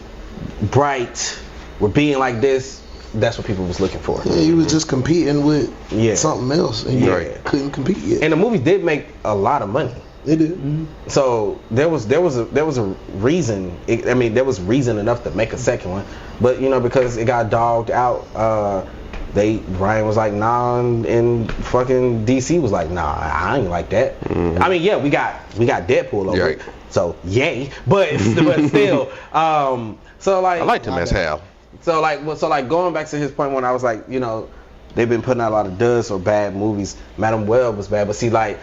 Speaker 1: bright, we're being like this. That's what people was looking for.
Speaker 2: Yeah, he was just competing with something else, and you couldn't compete yet.
Speaker 1: And the movie did make a lot of money.
Speaker 2: It did.
Speaker 1: So there was a reason. There was reason enough to make a second one, but because it got dogged out. Ryan was like, nah, and fucking DC was like, nah, I ain't like that. We got Deadpool over it, so yay. But still, so like
Speaker 4: I liked him as Hal.
Speaker 1: So going back to his point when I was like, they've been putting out a lot of duds or bad movies. Madam Web was bad, but see, like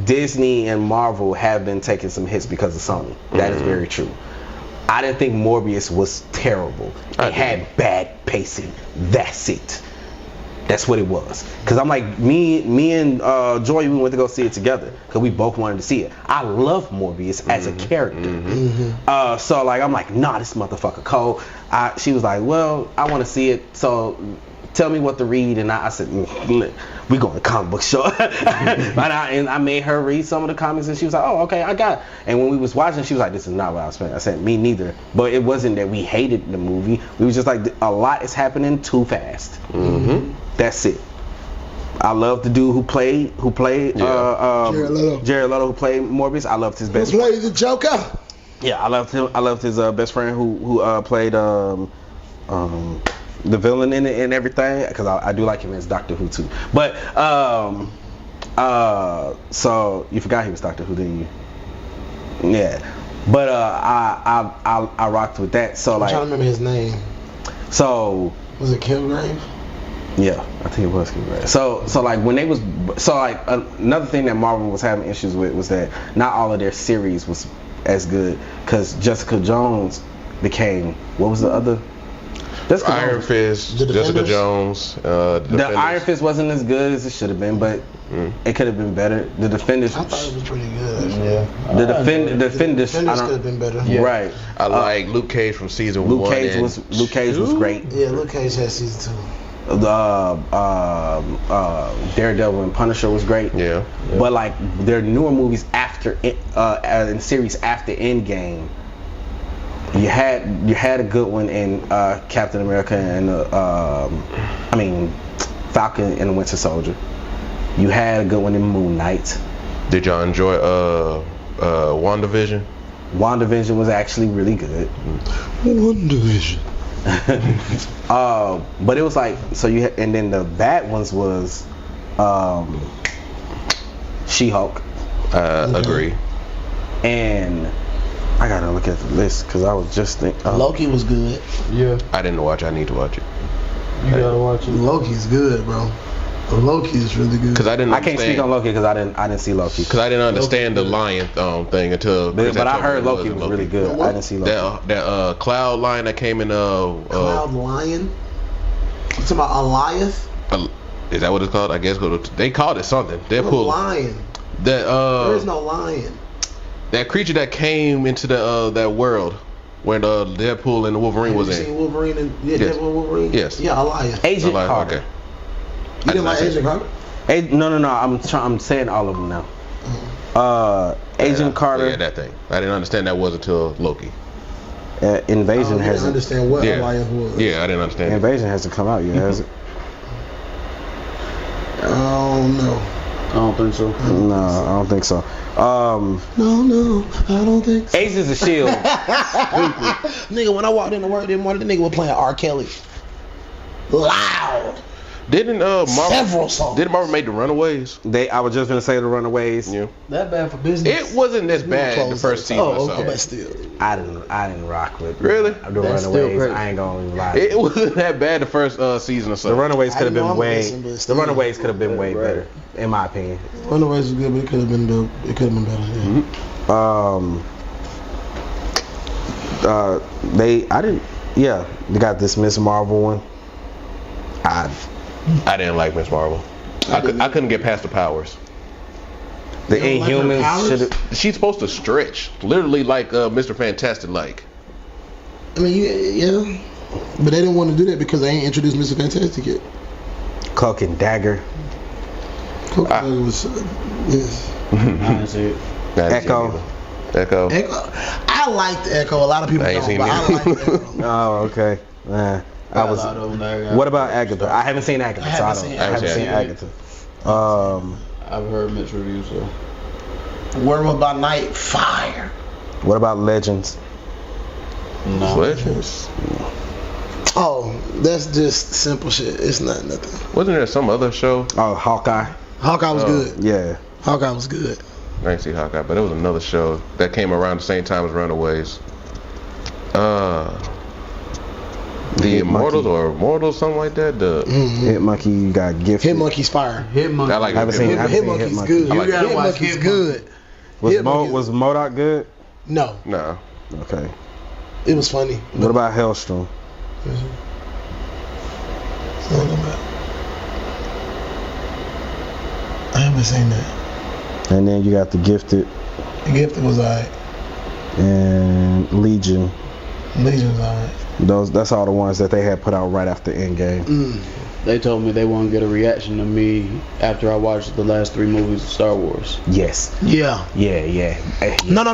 Speaker 1: Disney and Marvel have been taking some hits because of Sony. That is very true. I didn't think Morbius was terrible. It had bad pacing. That's it. That's what it was. Cause I'm like, me and Joy, we went to go see it together because we both wanted to see it. I love Morbius as a character. So like, I'm like, nah, this motherfucker cold. She was like, well, I want to see it. So tell me what to read, and I said, we going to comic book show. and I made her read some of the comics, and she was like, oh, okay, I got it. And when we was watching, she was like, this is not what I was expecting. I said, me neither. But it wasn't that we hated the movie. We was just like, a lot is happening too fast. That's it. I love the dude who played Jared Leto, who played Morbius. I loved his best
Speaker 2: friend. Who played the Joker?
Speaker 1: Yeah, I loved him. I loved his best friend who played the villain in it and everything, because I do like him as Doctor Who too. But so you forgot he was Doctor Who, didn't you? Yeah. But I rocked with that. So
Speaker 2: I'm trying to remember his name.
Speaker 1: So
Speaker 2: was it Kilgrave?
Speaker 1: Yeah, I think it was Kilgrave. So like when they was another thing that Marvel was having issues with was that not all of their series was as good, because Jessica Jones became, what was the other?
Speaker 4: Iron Fist, Jessica Jones.
Speaker 1: The Iron Fist wasn't as good as it should have been, but it could have been better. The Defenders.
Speaker 2: I thought it was pretty good.
Speaker 1: Yeah. The Defenders could
Speaker 2: have been better.
Speaker 1: Yeah. Right.
Speaker 4: I like Luke Cage from season 1.
Speaker 1: Luke Cage was great.
Speaker 2: Yeah, Luke Cage had season 2.
Speaker 1: Daredevil and Punisher was great.
Speaker 4: Yeah.
Speaker 1: But like their newer movies after in series after Endgame, you had a good one in Captain America and Falcon and the Winter Soldier. You had a good one in Moon Knight.
Speaker 4: Did y'all enjoy WandaVision?
Speaker 1: WandaVision was actually really good.
Speaker 2: WandaVision.
Speaker 1: But it was like, so you had, and then the bad ones was She-Hulk.
Speaker 4: Agree.
Speaker 1: And I gotta look at the list because I was just thinking.
Speaker 2: Loki was good.
Speaker 3: Yeah.
Speaker 4: I didn't watch. I need to watch it.
Speaker 3: You gotta watch it.
Speaker 2: Loki's good, bro. Loki is really good.
Speaker 4: Because I
Speaker 1: can't speak on Loki because I didn't see Loki.
Speaker 4: Because I didn't understand the lion thing until.
Speaker 1: But I heard Loki was really good. I didn't see Loki.
Speaker 4: That Cloud lion that came in.
Speaker 2: Cloud lion. You talking about Goliath?
Speaker 4: Is that what it's called? I guess they called it something. Deadpool.
Speaker 2: Lion.
Speaker 4: There
Speaker 2: is no lion.
Speaker 4: That creature that came into the that world. when Deadpool and the Wolverine was in.
Speaker 2: Wolverine and
Speaker 4: yes.
Speaker 2: Deadpool and Wolverine?
Speaker 4: Yes.
Speaker 2: Yeah, I like
Speaker 1: Agent Carter.
Speaker 4: Okay.
Speaker 2: You didn't like Agent Carter?
Speaker 1: No. I'm saying all of them now. Agent Carter.
Speaker 4: Yeah, that thing. I didn't understand that was until Loki.
Speaker 1: Invasion has.
Speaker 2: I understand what Alliance was.
Speaker 4: Yeah, I didn't understand.
Speaker 1: Invasion hasn't come out yet, has it?
Speaker 2: Oh no.
Speaker 3: I don't think so.
Speaker 1: No, I don't think so.
Speaker 2: No, I don't think so.
Speaker 1: Agents of S.H.I.E.L.D.
Speaker 2: Nigga, when I walked in the work this morning, the nigga was playing R. Kelly. Loud.
Speaker 4: Didn't Marvel
Speaker 2: several songs?
Speaker 4: Didn't Marvel make the Runaways?
Speaker 1: I was just gonna say the Runaways.
Speaker 4: Yeah.
Speaker 3: That bad for business?
Speaker 4: It wasn't as bad the first season.
Speaker 2: Oh, okay. But still,
Speaker 1: I didn't rock with.
Speaker 4: Really?
Speaker 1: The Runaways. I ain't gonna lie.
Speaker 4: It wasn't that bad the first season or so.
Speaker 1: The Runaways could have been way. The Runaways could have been way better, in my opinion.
Speaker 2: Runaways was good, but it could have been better. Yeah.
Speaker 1: They got this Miss Marvel one.
Speaker 4: I didn't like Miss Marvel. I couldn't get past the powers.
Speaker 1: The Inhumans should have.
Speaker 4: She's supposed to stretch, literally like Mr. Fantastic. Like.
Speaker 2: I mean, yeah, but they didn't want to do that because they ain't introduced Mr. Fantastic yet.
Speaker 1: Cloak and Dagger.
Speaker 2: Cloak and Dagger was yes.
Speaker 3: I didn't see it.
Speaker 1: Echo.
Speaker 2: I liked Echo. A lot of people don't, but I liked Echo.
Speaker 1: Oh, okay. What about Agatha? I haven't seen Agatha,
Speaker 2: I haven't seen
Speaker 1: Agatha.
Speaker 3: I've heard mixed reviews though.
Speaker 2: Werewolf by Night, fire.
Speaker 1: What about Legends?
Speaker 3: No.
Speaker 4: Legends?
Speaker 2: Oh, that's just simple shit. It's not nothing.
Speaker 4: Wasn't there some other show?
Speaker 1: Oh, Hawkeye.
Speaker 2: Hawkeye was good.
Speaker 1: Yeah.
Speaker 2: Hawkeye was good.
Speaker 4: I didn't see Hawkeye, but there was another show that came around the same time as Runaways. The Immortals or Immortals, something like that. The
Speaker 1: Hit Monkey got Gifted.
Speaker 2: Hit Monkey's fire.
Speaker 3: Hit Monkey.
Speaker 4: I like
Speaker 2: Hit Monkey's good.
Speaker 3: You gotta watch
Speaker 2: Hit good.
Speaker 1: Was MODOK good?
Speaker 2: No.
Speaker 1: Okay.
Speaker 2: It was funny.
Speaker 1: What about Hellstrom?
Speaker 2: I haven't seen that.
Speaker 1: And then you got The Gifted.
Speaker 2: The Gifted was alright.
Speaker 1: And Legion.
Speaker 2: Legion was alright.
Speaker 1: That's all the ones that they had put out right after Endgame.
Speaker 3: They told me they won't get a reaction to me after I watched the last 3 movies of Star Wars.
Speaker 1: Yes.
Speaker 2: Yeah.
Speaker 1: Yeah.
Speaker 2: No.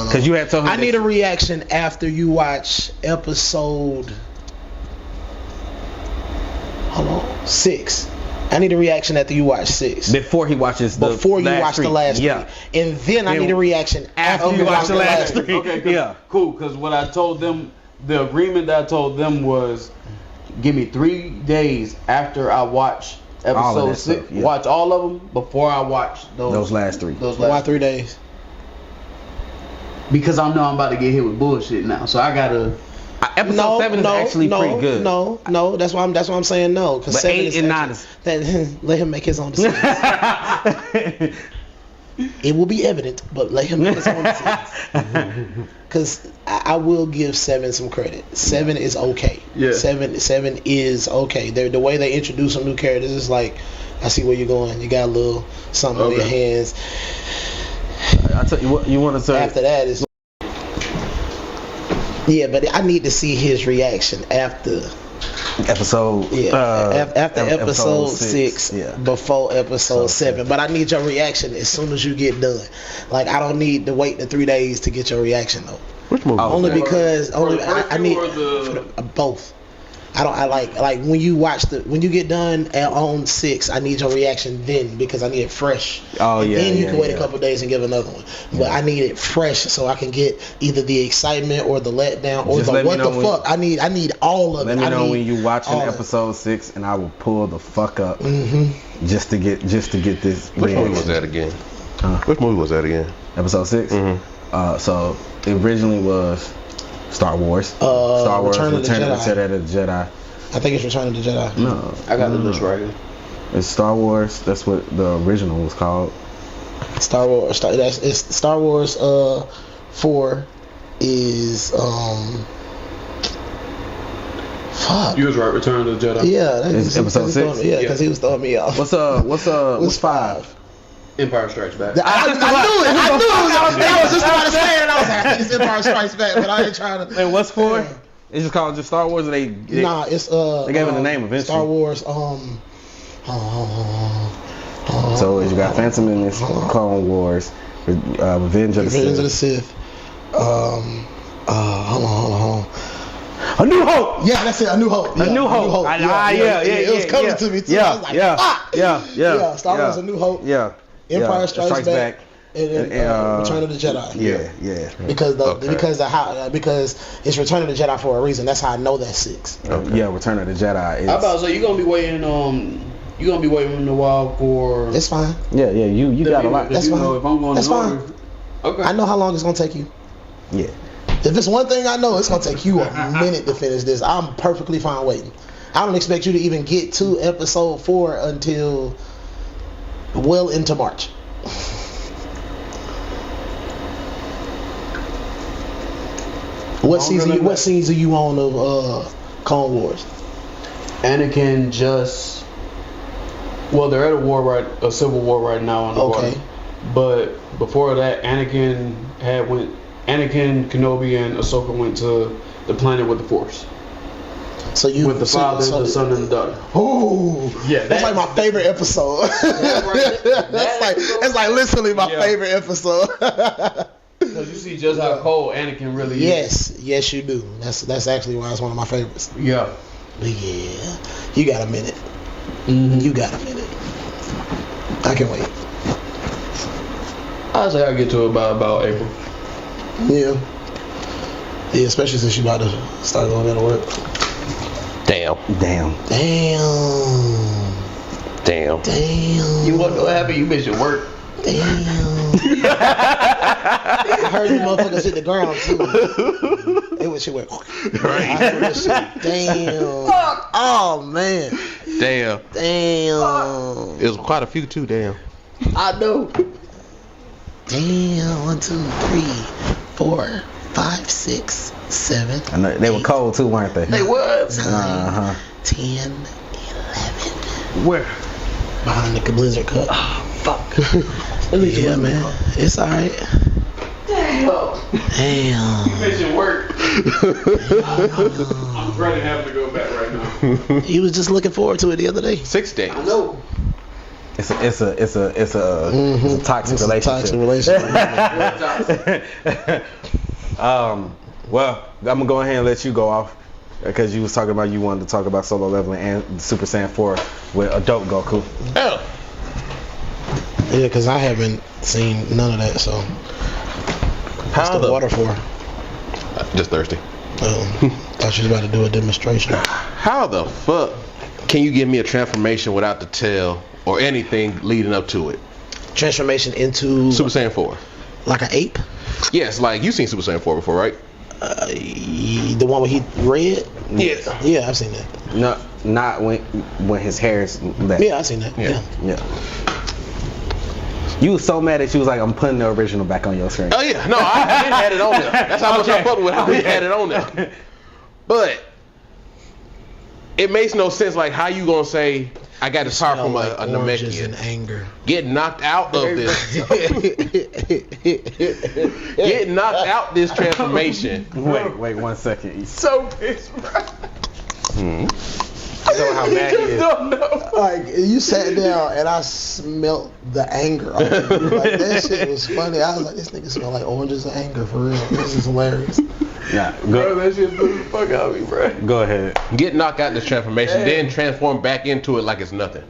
Speaker 1: Because you had told me
Speaker 2: I need a reaction after you watch episode 6. I need a reaction after you watch 6.
Speaker 1: Before he watches the last 3.
Speaker 2: And then I need a reaction after you watch the last 3.
Speaker 3: Okay, cool. Because what I told them, the agreement that I told them was, give me 3 days after I watch episode 6. Watch all of them before I watch those
Speaker 1: last 3.
Speaker 2: Why 3 days?
Speaker 3: Because I know I'm about to get hit with bullshit now, so I gotta.
Speaker 1: Episode 7 is actually pretty good.
Speaker 2: No. That's why I'm saying no. Because
Speaker 1: 8 and 9 is.
Speaker 2: Let him make his own decision. It will be evident, but let him make his own decision. Because I will give 7 some credit. 7 is okay.
Speaker 3: Yeah.
Speaker 2: 7 is okay. The way they introduce some new characters is like, I see where you're going. You got a little something on your hands.
Speaker 1: I tell you what you want to say.
Speaker 2: After that is. Yeah, but I need to see his reaction after
Speaker 1: episode.
Speaker 2: After episode 6,
Speaker 1: yeah.
Speaker 2: Before episode 7. But I need your reaction as soon as you get done. Like I don't need to wait the 3 days to get your reaction though.
Speaker 4: Which movie?
Speaker 2: Only because I need both. I like when you when you get done on 6, I need your reaction then because I need it fresh. Then you can wait a couple of days and give another one. But I need it fresh so I can get either the excitement or the letdown or the what the fuck. I need all of it.
Speaker 1: Let me know when you watching episode 6 and I will pull the fuck up just to get this.
Speaker 4: Which movie was that again? Which movie was that again?
Speaker 1: Episode 6. So it originally was Star Wars.
Speaker 2: Return of the
Speaker 1: Jedi.
Speaker 2: I think it's Return of the Jedi.
Speaker 1: No.
Speaker 3: I got the list right here.
Speaker 1: It's Star Wars. That's what the original was called.
Speaker 2: Star Wars 4 is fuck.
Speaker 3: You was right, Return of the Jedi.
Speaker 2: Yeah,
Speaker 1: it's episode 6.
Speaker 2: Yeah, because he was throwing me off.
Speaker 1: What's 5?
Speaker 3: Empire Strikes Back.
Speaker 2: I knew it. I was just about to say it. And I was like, I think it's Empire Strikes Back, but I ain't trying to.
Speaker 1: And what's for? It's just called just Star Wars. Or they
Speaker 2: it's
Speaker 1: they gave it a name eventually.
Speaker 2: Star Wars.
Speaker 1: So you got Phantom Menace, Clone Wars, Revenge of the Sith.
Speaker 2: Hold on.
Speaker 1: A New Hope.
Speaker 2: Yeah, that's it. A New Hope.
Speaker 1: A New Hope.
Speaker 2: It was coming to me too. I was like, fuck.
Speaker 1: Yeah.
Speaker 2: Star Wars: A New Hope.
Speaker 1: Yeah.
Speaker 2: Empire Strikes Back. And Return of the Jedi.
Speaker 1: Yeah.
Speaker 2: Because it's Return of the Jedi for a reason. That's how I know that's 6.
Speaker 1: Okay. Yeah, Return of the Jedi.
Speaker 3: How about you're gonna be waiting a while for?
Speaker 2: It's fine.
Speaker 1: Yeah. You got a lot.
Speaker 2: That's fine.
Speaker 3: If I'm going
Speaker 2: that's fine.
Speaker 3: Okay.
Speaker 2: I know how long it's gonna take you.
Speaker 1: Yeah.
Speaker 2: If it's one thing I know, it's gonna take you a minute to finish this. I'm perfectly fine waiting. I don't expect you to even get to episode 4 until well into March. What season are you on of Clone Wars?
Speaker 3: Anakin just they're at a civil war right now on the water. But before that, Anakin, Kenobi, and Ahsoka went to the planet with the Force. With the father, the son, and the daughter.
Speaker 2: Oh, yeah, that's like my favorite episode. That's like literally my favorite episode.
Speaker 3: Because you see just how cold Anakin really
Speaker 2: is. Yes, you do. That's actually why it's one of my favorites.
Speaker 3: Yeah.
Speaker 2: But yeah, you got a minute.
Speaker 3: Mm-hmm.
Speaker 2: You got a minute. I can wait.
Speaker 3: I'll say I'll get to it by about April.
Speaker 2: Yeah, especially since you about to start going to work.
Speaker 4: Damn.
Speaker 3: You want to know what happened? You miss your work.
Speaker 2: Damn. I heard you motherfuckers hit the ground too. It was shit went. Right. Damn. Oh man.
Speaker 4: Damn.
Speaker 2: Damn.
Speaker 4: It was quite a few too. Damn.
Speaker 3: I know.
Speaker 2: Damn. 1, 2, 3, 4, 5, 6, 7.
Speaker 1: I know they were cold too, weren't they?
Speaker 3: They was.
Speaker 2: 9, 10, 11.
Speaker 3: Where?
Speaker 2: Behind the Blizzard Cup.
Speaker 3: Oh, fuck.
Speaker 2: Yeah, man. It's alright. Damn.
Speaker 3: You mentioned work. I'm ready to have to go back right now.
Speaker 2: He was just looking forward to it the other day.
Speaker 4: 6 days.
Speaker 3: I know.
Speaker 1: It's a toxic relationship. Well, I'm gonna go ahead and let you go off because you was talking about you wanted to talk about solo leveling and Super Saiyan 4 with adult Goku.
Speaker 2: Oh. Yeah, because I haven't seen none of that. So what's the water for?
Speaker 4: Just thirsty.
Speaker 2: Thought she was about to do a demonstration.
Speaker 4: How the fuck can you give me a transformation without the tail or anything leading up to it?
Speaker 2: Transformation into
Speaker 4: Super Saiyan 4.
Speaker 2: Like an ape?
Speaker 4: Yes, like you've seen Super Saiyan 4 before, right?
Speaker 2: The one where he red?
Speaker 4: Yes.
Speaker 2: Yeah, I've seen that.
Speaker 1: No, not when his hair's left.
Speaker 2: Yeah, I've seen that. Yeah.
Speaker 1: You was so mad that you was like, I'm putting the original back on your screen.
Speaker 4: Oh yeah, no, I didn't had it on there. That's how much I fucked with how we had it on there. But it makes no sense. Like, how you gonna say I got this power from a Namekian?
Speaker 2: Anger.
Speaker 4: Get knocked out of this. Get knocked out this transformation.
Speaker 1: Wait 1 second.
Speaker 3: He's so pissed, bro.
Speaker 1: I know how mad he is.
Speaker 3: Don't know.
Speaker 2: Like, you sat down and I smelt the anger on you. Like, that shit was funny. I was like, this nigga smell like oranges of anger for real. This is hilarious.
Speaker 1: Yeah,
Speaker 3: bro, that shit blew the fuck out of me, bro.
Speaker 1: Go ahead.
Speaker 4: Get knocked out this transformation, then transform back into it like it's nothing.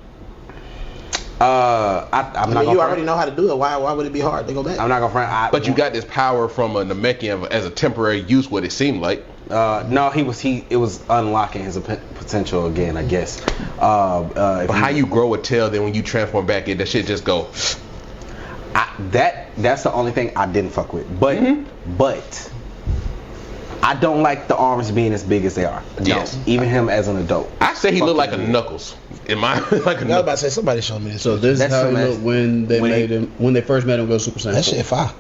Speaker 1: I'm not.
Speaker 2: You already know how to do it. Why would it be hard to go back?
Speaker 1: I'm not gonna front.
Speaker 4: But you got this power from a Namekian as a temporary use. What it seemed like.
Speaker 1: No, it was unlocking his potential again, I guess.
Speaker 4: But how you grow a tail, then when you transform back in, that shit just go.
Speaker 1: That's the only thing I didn't fuck with. But I don't like the arms being as big as they are.
Speaker 4: Yes.
Speaker 1: No, even him as an adult.
Speaker 4: I say he looked like a Knuckles. In my like a
Speaker 2: I was about to say, somebody showed me this.
Speaker 3: So this is how he looked when they first made him go Super Saiyan.
Speaker 2: That shit fire.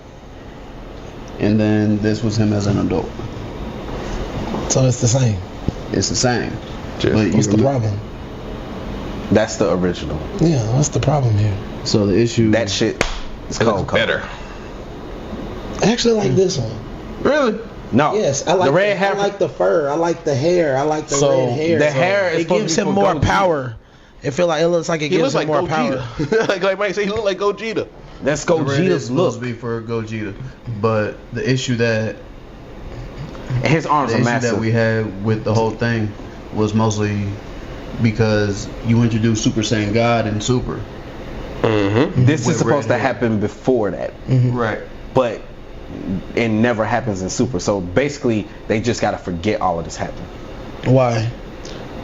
Speaker 3: And then this was him as an adult.
Speaker 2: So it's the same.
Speaker 3: It's the same.
Speaker 2: What's the problem?
Speaker 1: That's the original.
Speaker 2: Yeah, what's the problem here?
Speaker 3: So the issue
Speaker 1: that shit is cold.
Speaker 4: Better.
Speaker 2: I actually like this one.
Speaker 4: Really?
Speaker 1: No.
Speaker 2: Yes, I like
Speaker 1: the red hair.
Speaker 2: I like the fur. I like the hair. I like the red hair.
Speaker 1: The hair is
Speaker 2: it gives him more power. It feel like it looks like it gives him more power.
Speaker 4: like Mike said, he look like Gogeta.
Speaker 1: That's Gogeta's
Speaker 3: supposed
Speaker 1: look.
Speaker 3: to be for Gogeta, but the issue that
Speaker 1: his arms are massive.
Speaker 3: That we had with the whole thing was mostly because you introduced Super Saiyan God and Super.
Speaker 4: Mm-hmm.
Speaker 1: This is supposed to happen before that.
Speaker 2: Mm-hmm.
Speaker 3: Right.
Speaker 1: But it never happens in Super. So basically, they just got to forget all of this happened.
Speaker 2: Why?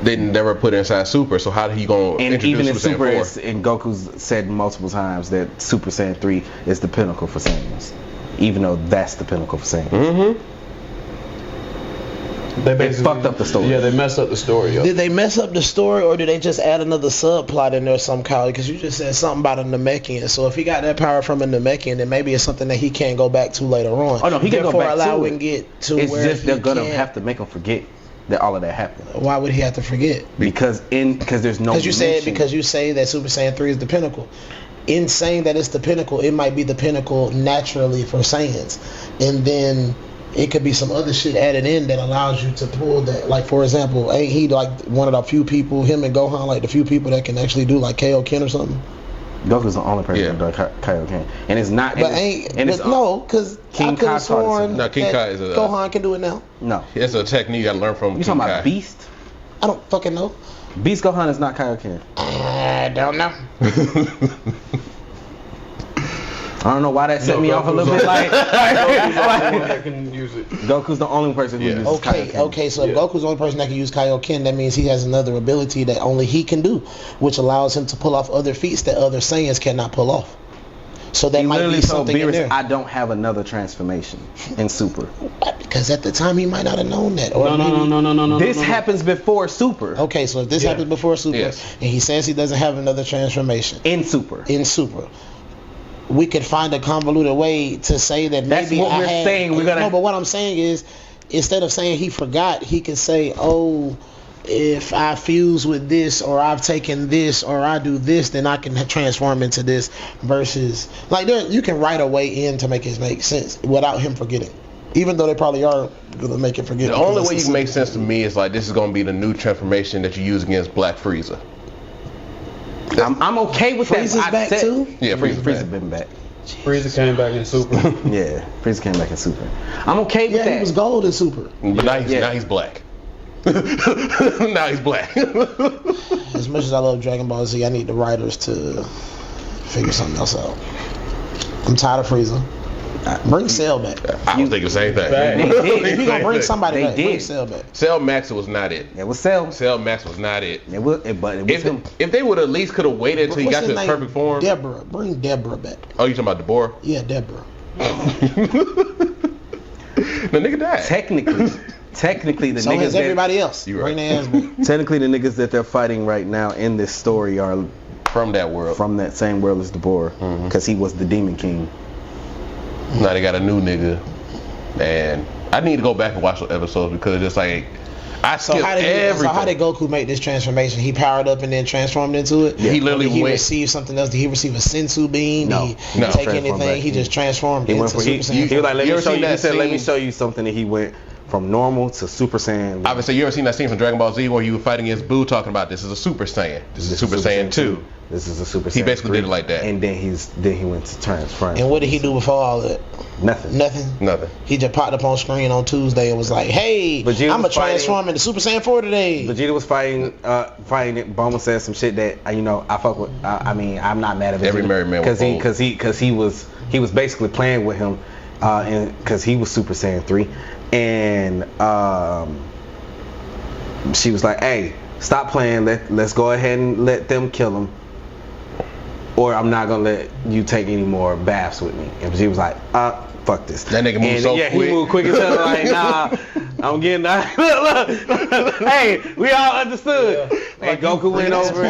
Speaker 4: They never put it inside Super, so how are you going to introduce
Speaker 1: even in Super,
Speaker 4: Saiyan 4?
Speaker 1: and Goku's said multiple times that Super Saiyan 3 is the pinnacle for Saiyans. Even though that's the pinnacle for Saiyans.
Speaker 4: Mm-hmm.
Speaker 3: They
Speaker 1: fucked up the story.
Speaker 3: Yeah, they messed up the story. Yo.
Speaker 2: Did they mess up the story, or did they just add another subplot in there somehow? Because you just said something about a Namekian. So if he got that power from a Namekian, then maybe it's something that he can't go back to later on.
Speaker 1: Oh no, he can go back to it.
Speaker 2: Get to
Speaker 1: it's
Speaker 2: where
Speaker 1: just they're gonna
Speaker 2: can.
Speaker 1: have to make him forget that all of that happened.
Speaker 2: Why would he have to forget?
Speaker 1: Because there's no.
Speaker 2: Because you say that Super Saiyan 3 is the pinnacle. In saying that it's the pinnacle, it might be the pinnacle naturally for Saiyans, and then it could be some other shit added in that allows you to pull that. Like for example, ain't he like one of the few people, him and Gohan, like the few people that can actually do like Kaioken or something?
Speaker 1: Goku's the only person that does Kaioken, and it's not.
Speaker 2: But no, because King Kai sworn
Speaker 4: no, King Kai is a
Speaker 2: Gohan can do it now.
Speaker 1: No,
Speaker 4: it's a technique you gotta learn from.
Speaker 1: You talking about Beast?
Speaker 2: I don't fucking know.
Speaker 1: Beast Gohan is not Kaioken.
Speaker 2: I don't know.
Speaker 1: I don't know why that set me off a little bit. Like
Speaker 3: Goku's the only one that can use it.
Speaker 1: Goku's the only person who uses Kaioken.
Speaker 2: Okay, so if Goku's the only person that can use Kaioken, that means he has another ability that only he can do, which allows him to pull off other feats that other Saiyans cannot pull off. So that might be something in there.
Speaker 1: I don't have another transformation in Super.
Speaker 2: Because at the time he might not have known that. Or
Speaker 3: No.
Speaker 1: This happens before Super.
Speaker 2: Okay, so if this happens before Super, and he says he doesn't have another transformation
Speaker 1: in Super,
Speaker 2: we could find a convoluted way to say that maybe
Speaker 1: that's what we're saying.
Speaker 2: No, but what I'm saying is, instead of saying he forgot, he can say, "Oh, if I fuse with this, or I've taken this, or I do this, then I can transform into this." Versus, like, you can write a way in to make it make sense without him forgetting. Even though they probably are gonna make it forget.
Speaker 4: The only way you can make sense to me is like this is gonna be the new transformation that you use against Black Frieza.
Speaker 1: I'm okay with that.
Speaker 2: Frieza's back too?
Speaker 4: Yeah,
Speaker 1: Frieza's been back.
Speaker 3: Frieza came back in Super.
Speaker 1: Yeah, Frieza came back in Super. I'm okay with that.
Speaker 2: He was gold in Super.
Speaker 4: But now he's black. Now he's black.
Speaker 2: As much as I love Dragon Ball Z, I need the writers to figure something else out. I'm tired of Frieza. Bring Cell back.
Speaker 4: I was thinking the same thing.
Speaker 2: If you gonna bring somebody back, bring Cell back.
Speaker 4: Cell Max was not it.
Speaker 1: It was Cell.
Speaker 4: Cell Max was not it.
Speaker 1: But it was him.
Speaker 4: If they would at least could have waited until he got to his perfect form.
Speaker 2: Deborah. Bring Deborah back.
Speaker 4: Oh, you talking about Deborah?
Speaker 2: Yeah, Deborah.
Speaker 4: The nigga died.
Speaker 1: Technically, the
Speaker 2: so
Speaker 1: niggas
Speaker 2: has everybody else.
Speaker 4: Right.
Speaker 2: Bring their ass back.
Speaker 1: Technically, the niggas that they're fighting right now in this story are
Speaker 4: from that world,
Speaker 1: from that same world as Deborah, because he was the Demon King.
Speaker 4: Now they got a new nigga, and I need to go back and watch the episodes because it's just like I skipped everything.
Speaker 2: So how did Goku make this transformation? He powered up and then transformed into it?
Speaker 4: Yeah. He literally
Speaker 2: did he receive something else? Did he receive a sensu beam?
Speaker 1: No.
Speaker 2: Did he take anything? He just transformed into Super Saiyan.
Speaker 1: He was like, let me show you something, and he went from normal to Super Saiyan.
Speaker 4: Obviously, you ever seen that scene from Dragon Ball Z where he was fighting against Boo talking about this is a Super Saiyan. This is a Super Saiyan 2.
Speaker 1: This is a Super Saiyan.
Speaker 4: He basically did it like that.
Speaker 1: And then he went to transform.
Speaker 2: And what did he do before all that?
Speaker 1: Nothing.
Speaker 2: He just popped up on screen on Tuesday and was like, "Hey, I'm gonna transform into Super Saiyan 4 today."
Speaker 1: Vegeta was fighting it. Bulma said some shit that I fuck with. I mean, I'm not mad at Vegeta.
Speaker 4: Every married man
Speaker 1: because he was basically playing with him, and because he was Super Saiyan 3, and she was like, "Hey, stop playing. Let's go ahead and let them kill him, or I'm not gonna let you take any more baths with me." And she was like, fuck this.
Speaker 4: That nigga moved so quick.
Speaker 1: He moved quick as hell. Like, nah, I'm getting that. Look. Hey, we all understood. Yeah. And Goku went over.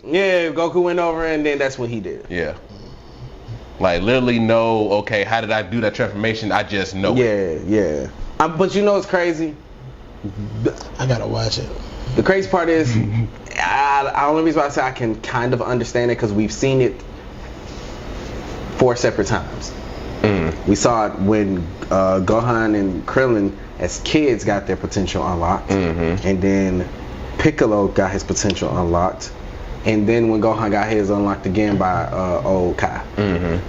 Speaker 1: Yeah, Goku went over, and then that's what he did.
Speaker 4: Yeah. Like, literally know, okay, how did I do that transformation? I just know it.
Speaker 1: Yeah. But you know what's crazy?
Speaker 2: I gotta watch it.
Speaker 1: The crazy part is, the only reason why I say I can kind of understand it because we've seen it 4 separate times. We saw it when Gohan and Krillin as kids got their potential unlocked, and then Piccolo got his potential unlocked, and then when Gohan got his unlocked again by old Kai.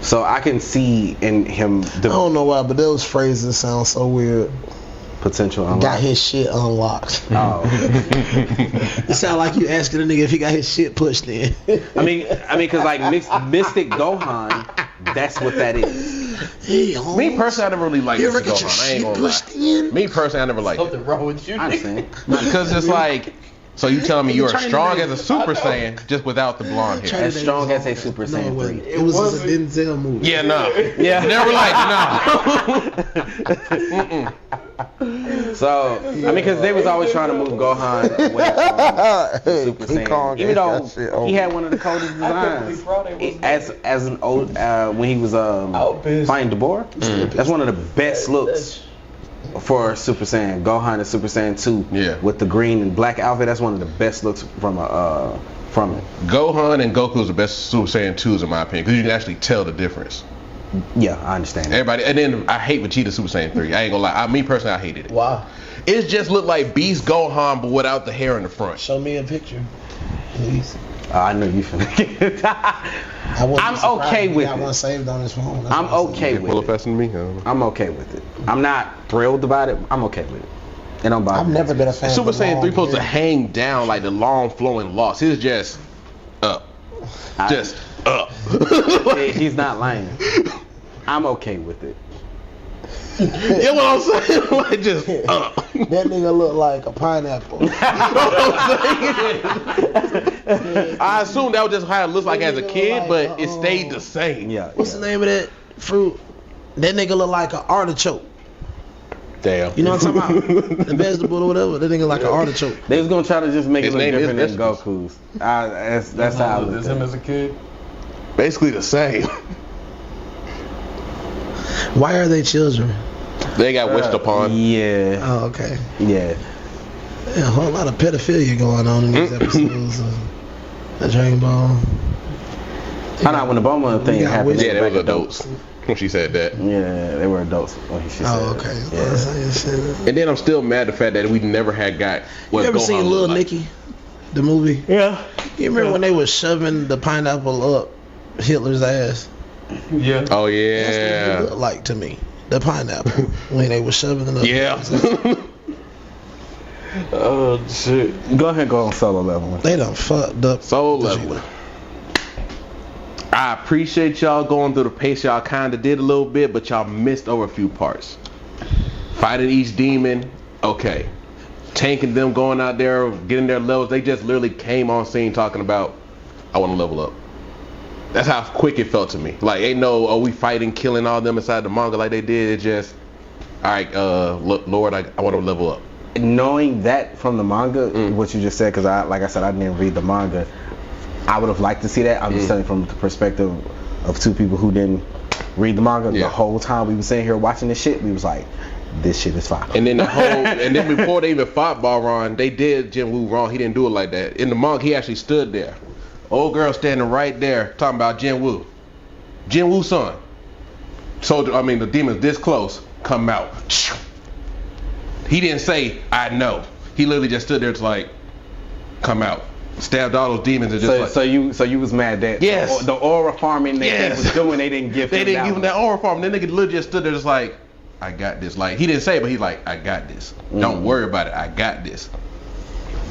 Speaker 1: So I can see in him.
Speaker 2: I don't know why, but those phrases sound so weird.
Speaker 1: Potential unlocked.
Speaker 2: Got his shit unlocked.
Speaker 1: Oh.
Speaker 2: It sound like you asking a nigga if he got his shit pushed in.
Speaker 1: I mean, cause like Mystic Gohan, that's what that is.
Speaker 2: Hey,
Speaker 4: me personally, I never really liked Mystic Gohan. I ain't gonna lie.
Speaker 2: In?
Speaker 4: Me personally, I never liked
Speaker 3: Something wrong with you.
Speaker 1: I understand.
Speaker 4: Because it's like, so you telling me you're as strong as a Super Saiyan just without the blonde hair?
Speaker 1: As strong as a Super Saiyan 3.
Speaker 2: It was a Denzel movie.
Speaker 4: Yeah, no.
Speaker 1: Yeah.
Speaker 4: Never liked no.
Speaker 1: So, I mean, because they was always trying to move Gohan away from Super Saiyan. Even though he had one of the coldest designs. As an old, when he was fighting Deborah, that's one of the best looks for Super Saiyan. Gohan and Super Saiyan 2 with the green and black outfit. That's one of the best looks from it.
Speaker 4: Gohan and Goku's the best Super Saiyan 2s in my opinion, because you can actually tell the difference.
Speaker 1: Yeah, I understand that.
Speaker 4: Everybody, and then I hate Vegeta Super Saiyan 3. I ain't gonna lie. Me personally, I hated it.
Speaker 2: Wow.
Speaker 4: It just looked like Beast Gohan, but without the hair in the front.
Speaker 2: Show me a picture, please.
Speaker 1: I know you finna get it. I'm okay with it.
Speaker 2: I want saved on his phone.
Speaker 1: I'm okay with it.
Speaker 4: Pull it faster than me.
Speaker 1: I'm okay with it. I'm not thrilled about it. I'm okay with it. It don't bother me.
Speaker 2: I've never been a fan
Speaker 4: Super
Speaker 2: of
Speaker 4: Saiyan 3 supposed to
Speaker 2: hair.
Speaker 4: hang down like the long flowing locks. It's just up. Just up.
Speaker 1: He's not lying. I'm okay with it.
Speaker 4: You know what I'm saying? Like just up.
Speaker 2: That nigga look like a pineapple.
Speaker 4: I assume that was just how it looked like as a kid, but it stayed the same.
Speaker 1: Yeah.
Speaker 2: What's the name of that fruit? That nigga look like an artichoke.
Speaker 4: Damn.
Speaker 2: You know what I'm talking about? The vegetable or whatever. That nigga like an artichoke.
Speaker 1: They was gonna try to just make
Speaker 4: His
Speaker 1: it look
Speaker 4: name is
Speaker 1: different than
Speaker 4: vegetables.
Speaker 1: Goku's. That's how I look
Speaker 3: Is
Speaker 1: at
Speaker 3: him
Speaker 1: it.
Speaker 3: as a kid?
Speaker 4: Basically the same.
Speaker 2: Why are they children?
Speaker 4: They got wished upon.
Speaker 1: Yeah.
Speaker 2: Oh, okay.
Speaker 1: Yeah.
Speaker 2: There's a whole lot of pedophilia going on in these episodes of the Dragon Ball.
Speaker 1: I know when the Bulma thing
Speaker 2: got
Speaker 1: happened.
Speaker 2: wished-
Speaker 4: Yeah, they was adults when she said that.
Speaker 1: Yeah, they were adults when she said
Speaker 2: Oh,
Speaker 1: that.
Speaker 2: okay.
Speaker 1: Yeah.
Speaker 4: And then I'm still mad the fact that we never had got what
Speaker 2: You ever
Speaker 4: Gohan
Speaker 2: seen
Speaker 4: looked
Speaker 2: Little
Speaker 4: like.
Speaker 2: Nicky, the movie?
Speaker 1: Yeah.
Speaker 2: You remember when they was shoving the pineapple up Hitler's ass?
Speaker 3: Yeah.
Speaker 4: Oh
Speaker 2: That's what it
Speaker 4: yeah.
Speaker 2: looked like to me. The pineapple when they was shoving it up.
Speaker 4: Yeah.
Speaker 3: Oh shit.
Speaker 1: Go ahead and go on Solo Level.
Speaker 2: They done fucked up.
Speaker 4: Soul level. I appreciate y'all going through the pace y'all kind of did a little bit, but y'all missed over a few parts. Fighting each demon, okay. Tanking them, going out there, getting their levels. They just literally came on scene talking about, I want to level up. That's how quick it felt to me. Like, ain't no, oh, we fighting, killing all them inside the manga like they did. It just, all right, Lord, I want to level up.
Speaker 1: Knowing that from the manga, what you just said, because like I said, I didn't read the manga. I would have liked to see that. I'm just telling from the perspective of two people who didn't read the manga.
Speaker 4: Yeah.
Speaker 1: The whole time we were sitting here watching this shit, we was like, this shit is fire.
Speaker 4: And then and then before they even fought Balron, they did Jin Woo wrong. He didn't do it like that. In the manga, he actually stood there. Old girl standing right there talking about Jin Woo. Jin Woo son. So, I mean, the demon's this close. Come out. He didn't say, I know. He literally just stood there. It's like, come out. Stabbed all those demons and just
Speaker 1: so you was mad that
Speaker 4: Yes.
Speaker 1: the aura farming that he was doing, they didn't give
Speaker 4: they
Speaker 1: him
Speaker 4: didn't
Speaker 1: that
Speaker 4: give him
Speaker 1: one.
Speaker 4: that aura farm. Then nigga literally just stood there just like, I got this. Like, he didn't say it, but he's like, I got this. Don't worry about it. I got this.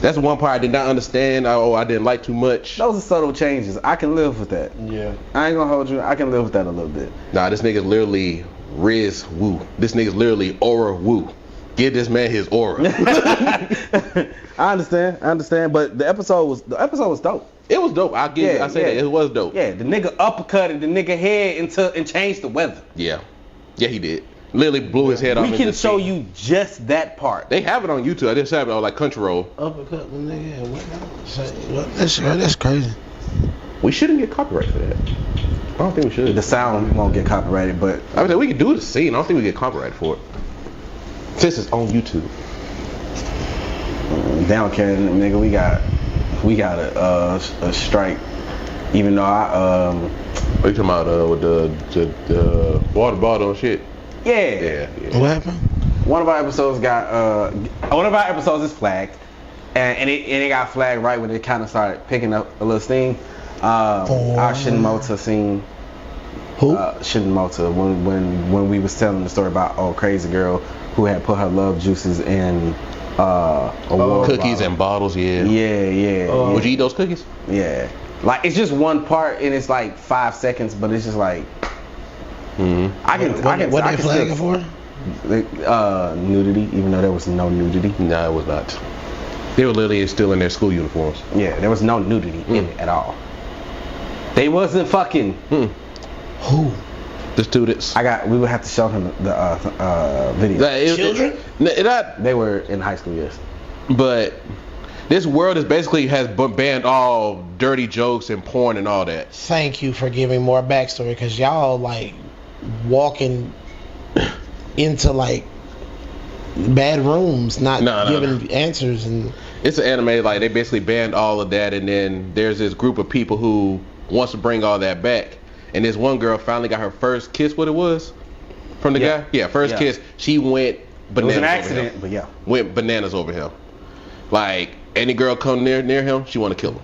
Speaker 4: That's the one part I did not understand. I didn't like too much.
Speaker 1: Those are subtle changes. I can live with that.
Speaker 3: Yeah.
Speaker 1: I ain't gonna hold you. I can live with that a little bit.
Speaker 4: Nah, this nigga's literally Riz Woo. This nigga's literally Aura Woo. Give this man his aura.
Speaker 1: I understand, but the episode was dope.
Speaker 4: It was dope. I say that. It was dope.
Speaker 1: Yeah, the nigga uppercutted the nigga head and changed the weather.
Speaker 4: Yeah, he did. Literally blew his head off.
Speaker 1: We can show you just that part.
Speaker 4: They have it on YouTube. I just have it on like Crunchyroll.
Speaker 2: Uppercut the nigga. That's crazy.
Speaker 4: We shouldn't get copyrighted for that. I don't think we should.
Speaker 1: The sound won't get copyrighted, but
Speaker 4: I mean, we can do the scene. I don't think we get copyrighted for it. Since it's on YouTube.
Speaker 1: they don't care, nigga. We got a strike. Even though
Speaker 4: What you talking about? With the water bottle and shit?
Speaker 1: Yeah.
Speaker 2: What happened?
Speaker 1: One of our episodes is flagged, and it got flagged right when it kind of started picking up a little steam. Our Shinmota scene.
Speaker 2: Who?
Speaker 1: Shinmota. When we was telling the story about crazy girl who had put her love juices in a water
Speaker 4: cookies
Speaker 1: bottle.
Speaker 4: and bottles. Yeah.
Speaker 1: Yeah.
Speaker 4: Would you eat those cookies?
Speaker 1: Yeah. Like it's just one part and it's like 5 seconds, but it's just like.
Speaker 2: What they flagging for?
Speaker 1: Nudity, even though there was no nudity.
Speaker 4: No, it was not. They were literally still in their school uniforms.
Speaker 1: Yeah, there was no nudity in it at all. They wasn't fucking.
Speaker 2: Who?
Speaker 4: The students.
Speaker 1: We would have to show him the video.
Speaker 2: Children?
Speaker 1: They were in high school, yes.
Speaker 4: But this world has banned all dirty jokes and porn and all that.
Speaker 2: Thank you for giving more backstory, because y'all like walking into like bad rooms, not giving answers. And
Speaker 4: it's an anime, like they basically banned all of that, and then there's this group of people who wants to bring all that back. And this one girl finally got her first kiss. What it was from the guy? Yeah, first kiss. She went bananas.
Speaker 1: It was an accident, but yeah,
Speaker 4: went bananas over him. Like any girl come near him, she want to kill him,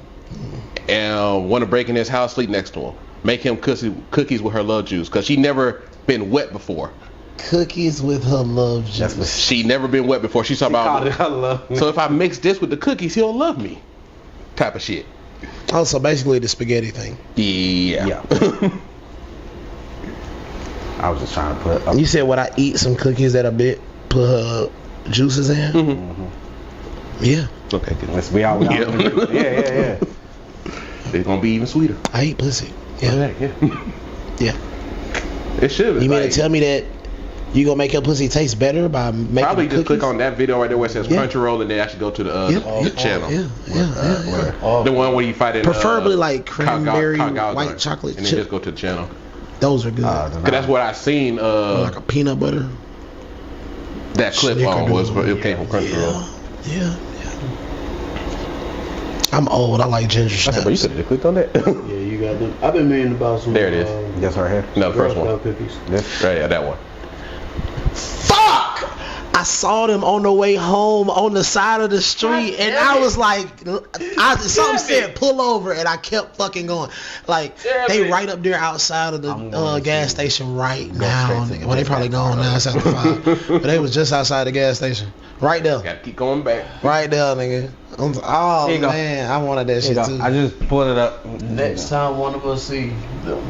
Speaker 4: and want to break in his house, sleep next to him, make him cookies with her love juice, because she never been wet before.
Speaker 2: Cookies with her love juice.
Speaker 4: She never been wet before. She's talking about. So if I mix this with the cookies, he'll love me. Type of shit.
Speaker 2: Oh, so basically the spaghetti thing.
Speaker 4: Yeah.
Speaker 1: I was just trying to put.
Speaker 2: You said, would I eat some cookies that put her juices in?
Speaker 1: Mm-hmm.
Speaker 2: Yeah.
Speaker 4: Okay, good.
Speaker 1: Let's be all. Yeah.
Speaker 4: It's gonna be even sweeter.
Speaker 2: I eat pussy. Yeah. Yeah.
Speaker 4: It should.
Speaker 2: You mean to tell me that you gonna make your pussy taste better by making
Speaker 4: probably just
Speaker 2: cookies?
Speaker 4: click on that video right there where it says Crunchyroll, and then actually go to the channel.
Speaker 2: Yeah.
Speaker 4: The one where you fight in
Speaker 2: preferably like cranberry white chocolate
Speaker 4: and then just go to the channel.
Speaker 2: Those are good.
Speaker 4: Cause that's what I seen.
Speaker 2: Like a peanut butter.
Speaker 4: That clip it came from Crunchyroll.
Speaker 2: Yeah. I'm old. I like ginger snaps.
Speaker 4: But you could have clicked on that.
Speaker 3: Yeah, you got them. I've been meaning about some.
Speaker 4: There it is.
Speaker 1: That's right here.
Speaker 4: No, the first one.
Speaker 3: Cookies.
Speaker 4: Right, yeah, that one.
Speaker 2: Fuck! I saw them on the way home on the side of the street, and I was like, something said pull over, and I kept fucking going. Like they right up there outside of the gas station right now. Well, they probably gone now. It's after 5, but they was just outside the gas station, right there.
Speaker 4: Gotta keep going back.
Speaker 2: Right there, nigga. Oh man, I wanted that shit too.
Speaker 1: I just pulled it up.
Speaker 3: Next time one of us see them,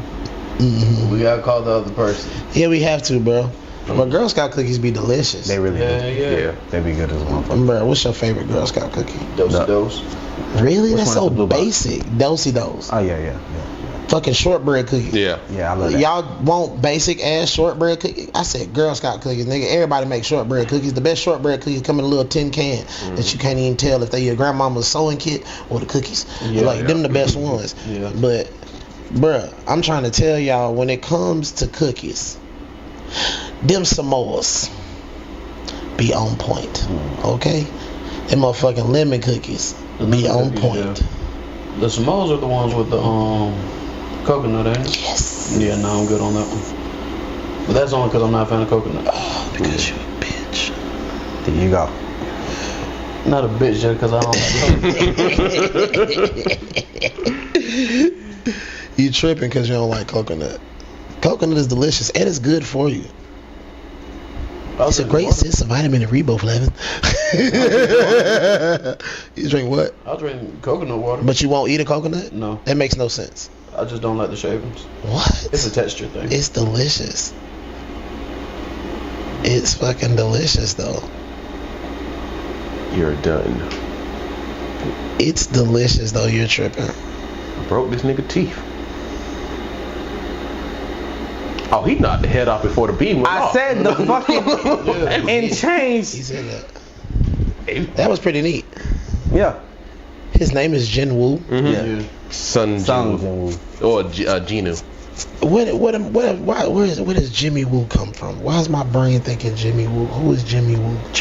Speaker 3: we gotta call the other person.
Speaker 2: Yeah, we have to, bro. But Girl Scout cookies be delicious.
Speaker 1: They really do.
Speaker 3: Yeah.
Speaker 1: They be good as well.
Speaker 2: Bro, what's your favorite Girl Scout cookie?
Speaker 3: Dose.
Speaker 2: Really? That's so basic. Dosey-Dos.
Speaker 1: Oh yeah.
Speaker 2: Fucking shortbread cookies.
Speaker 4: Yeah,
Speaker 1: I love that.
Speaker 2: Y'all want basic ass shortbread cookies? I said Girl Scout cookies, nigga. Everybody makes shortbread cookies. The best shortbread cookies come in a little tin can that you can't even tell if they your grandmama's sewing kit or the cookies. Them the best ones.
Speaker 3: Yeah.
Speaker 2: But, bruh, I'm trying to tell y'all, when it comes to cookies, them Samoas be on point, okay? Them motherfucking lemon cookies be on point.
Speaker 3: The Samoas are the ones with the coconut, ain't it?
Speaker 2: Yes.
Speaker 3: Yeah, no, I'm good on that one. But that's only because I'm not a fan of coconut.
Speaker 2: Oh, because you a bitch.
Speaker 1: There you go.
Speaker 3: Not a bitch just because I don't like coconut.
Speaker 2: You tripping because you don't like coconut. Coconut is delicious and it's good for you. It's a great sense of vitamin and riboflavin. You drink what?
Speaker 3: I'll drink coconut water.
Speaker 2: But you won't eat a coconut?
Speaker 3: No.
Speaker 2: That makes no sense.
Speaker 3: I just don't like the shavings.
Speaker 2: What?
Speaker 3: It's a texture thing.
Speaker 2: It's delicious. It's fucking delicious though.
Speaker 4: You're done.
Speaker 2: It's delicious though. You're tripping.
Speaker 4: Broke this nigga teeth. Oh, he knocked the head off before the beam went off.
Speaker 1: I said the fucking and changed.
Speaker 2: He said that. That was pretty neat.
Speaker 1: Yeah.
Speaker 2: His name is Jin Woo.
Speaker 4: Mm-hmm. Yeah. Sun Jin Woo. Or Jinu.
Speaker 2: Where does Jimmy Woo come from? Why is my brain thinking Jimmy Woo? Who is Jimmy Woo?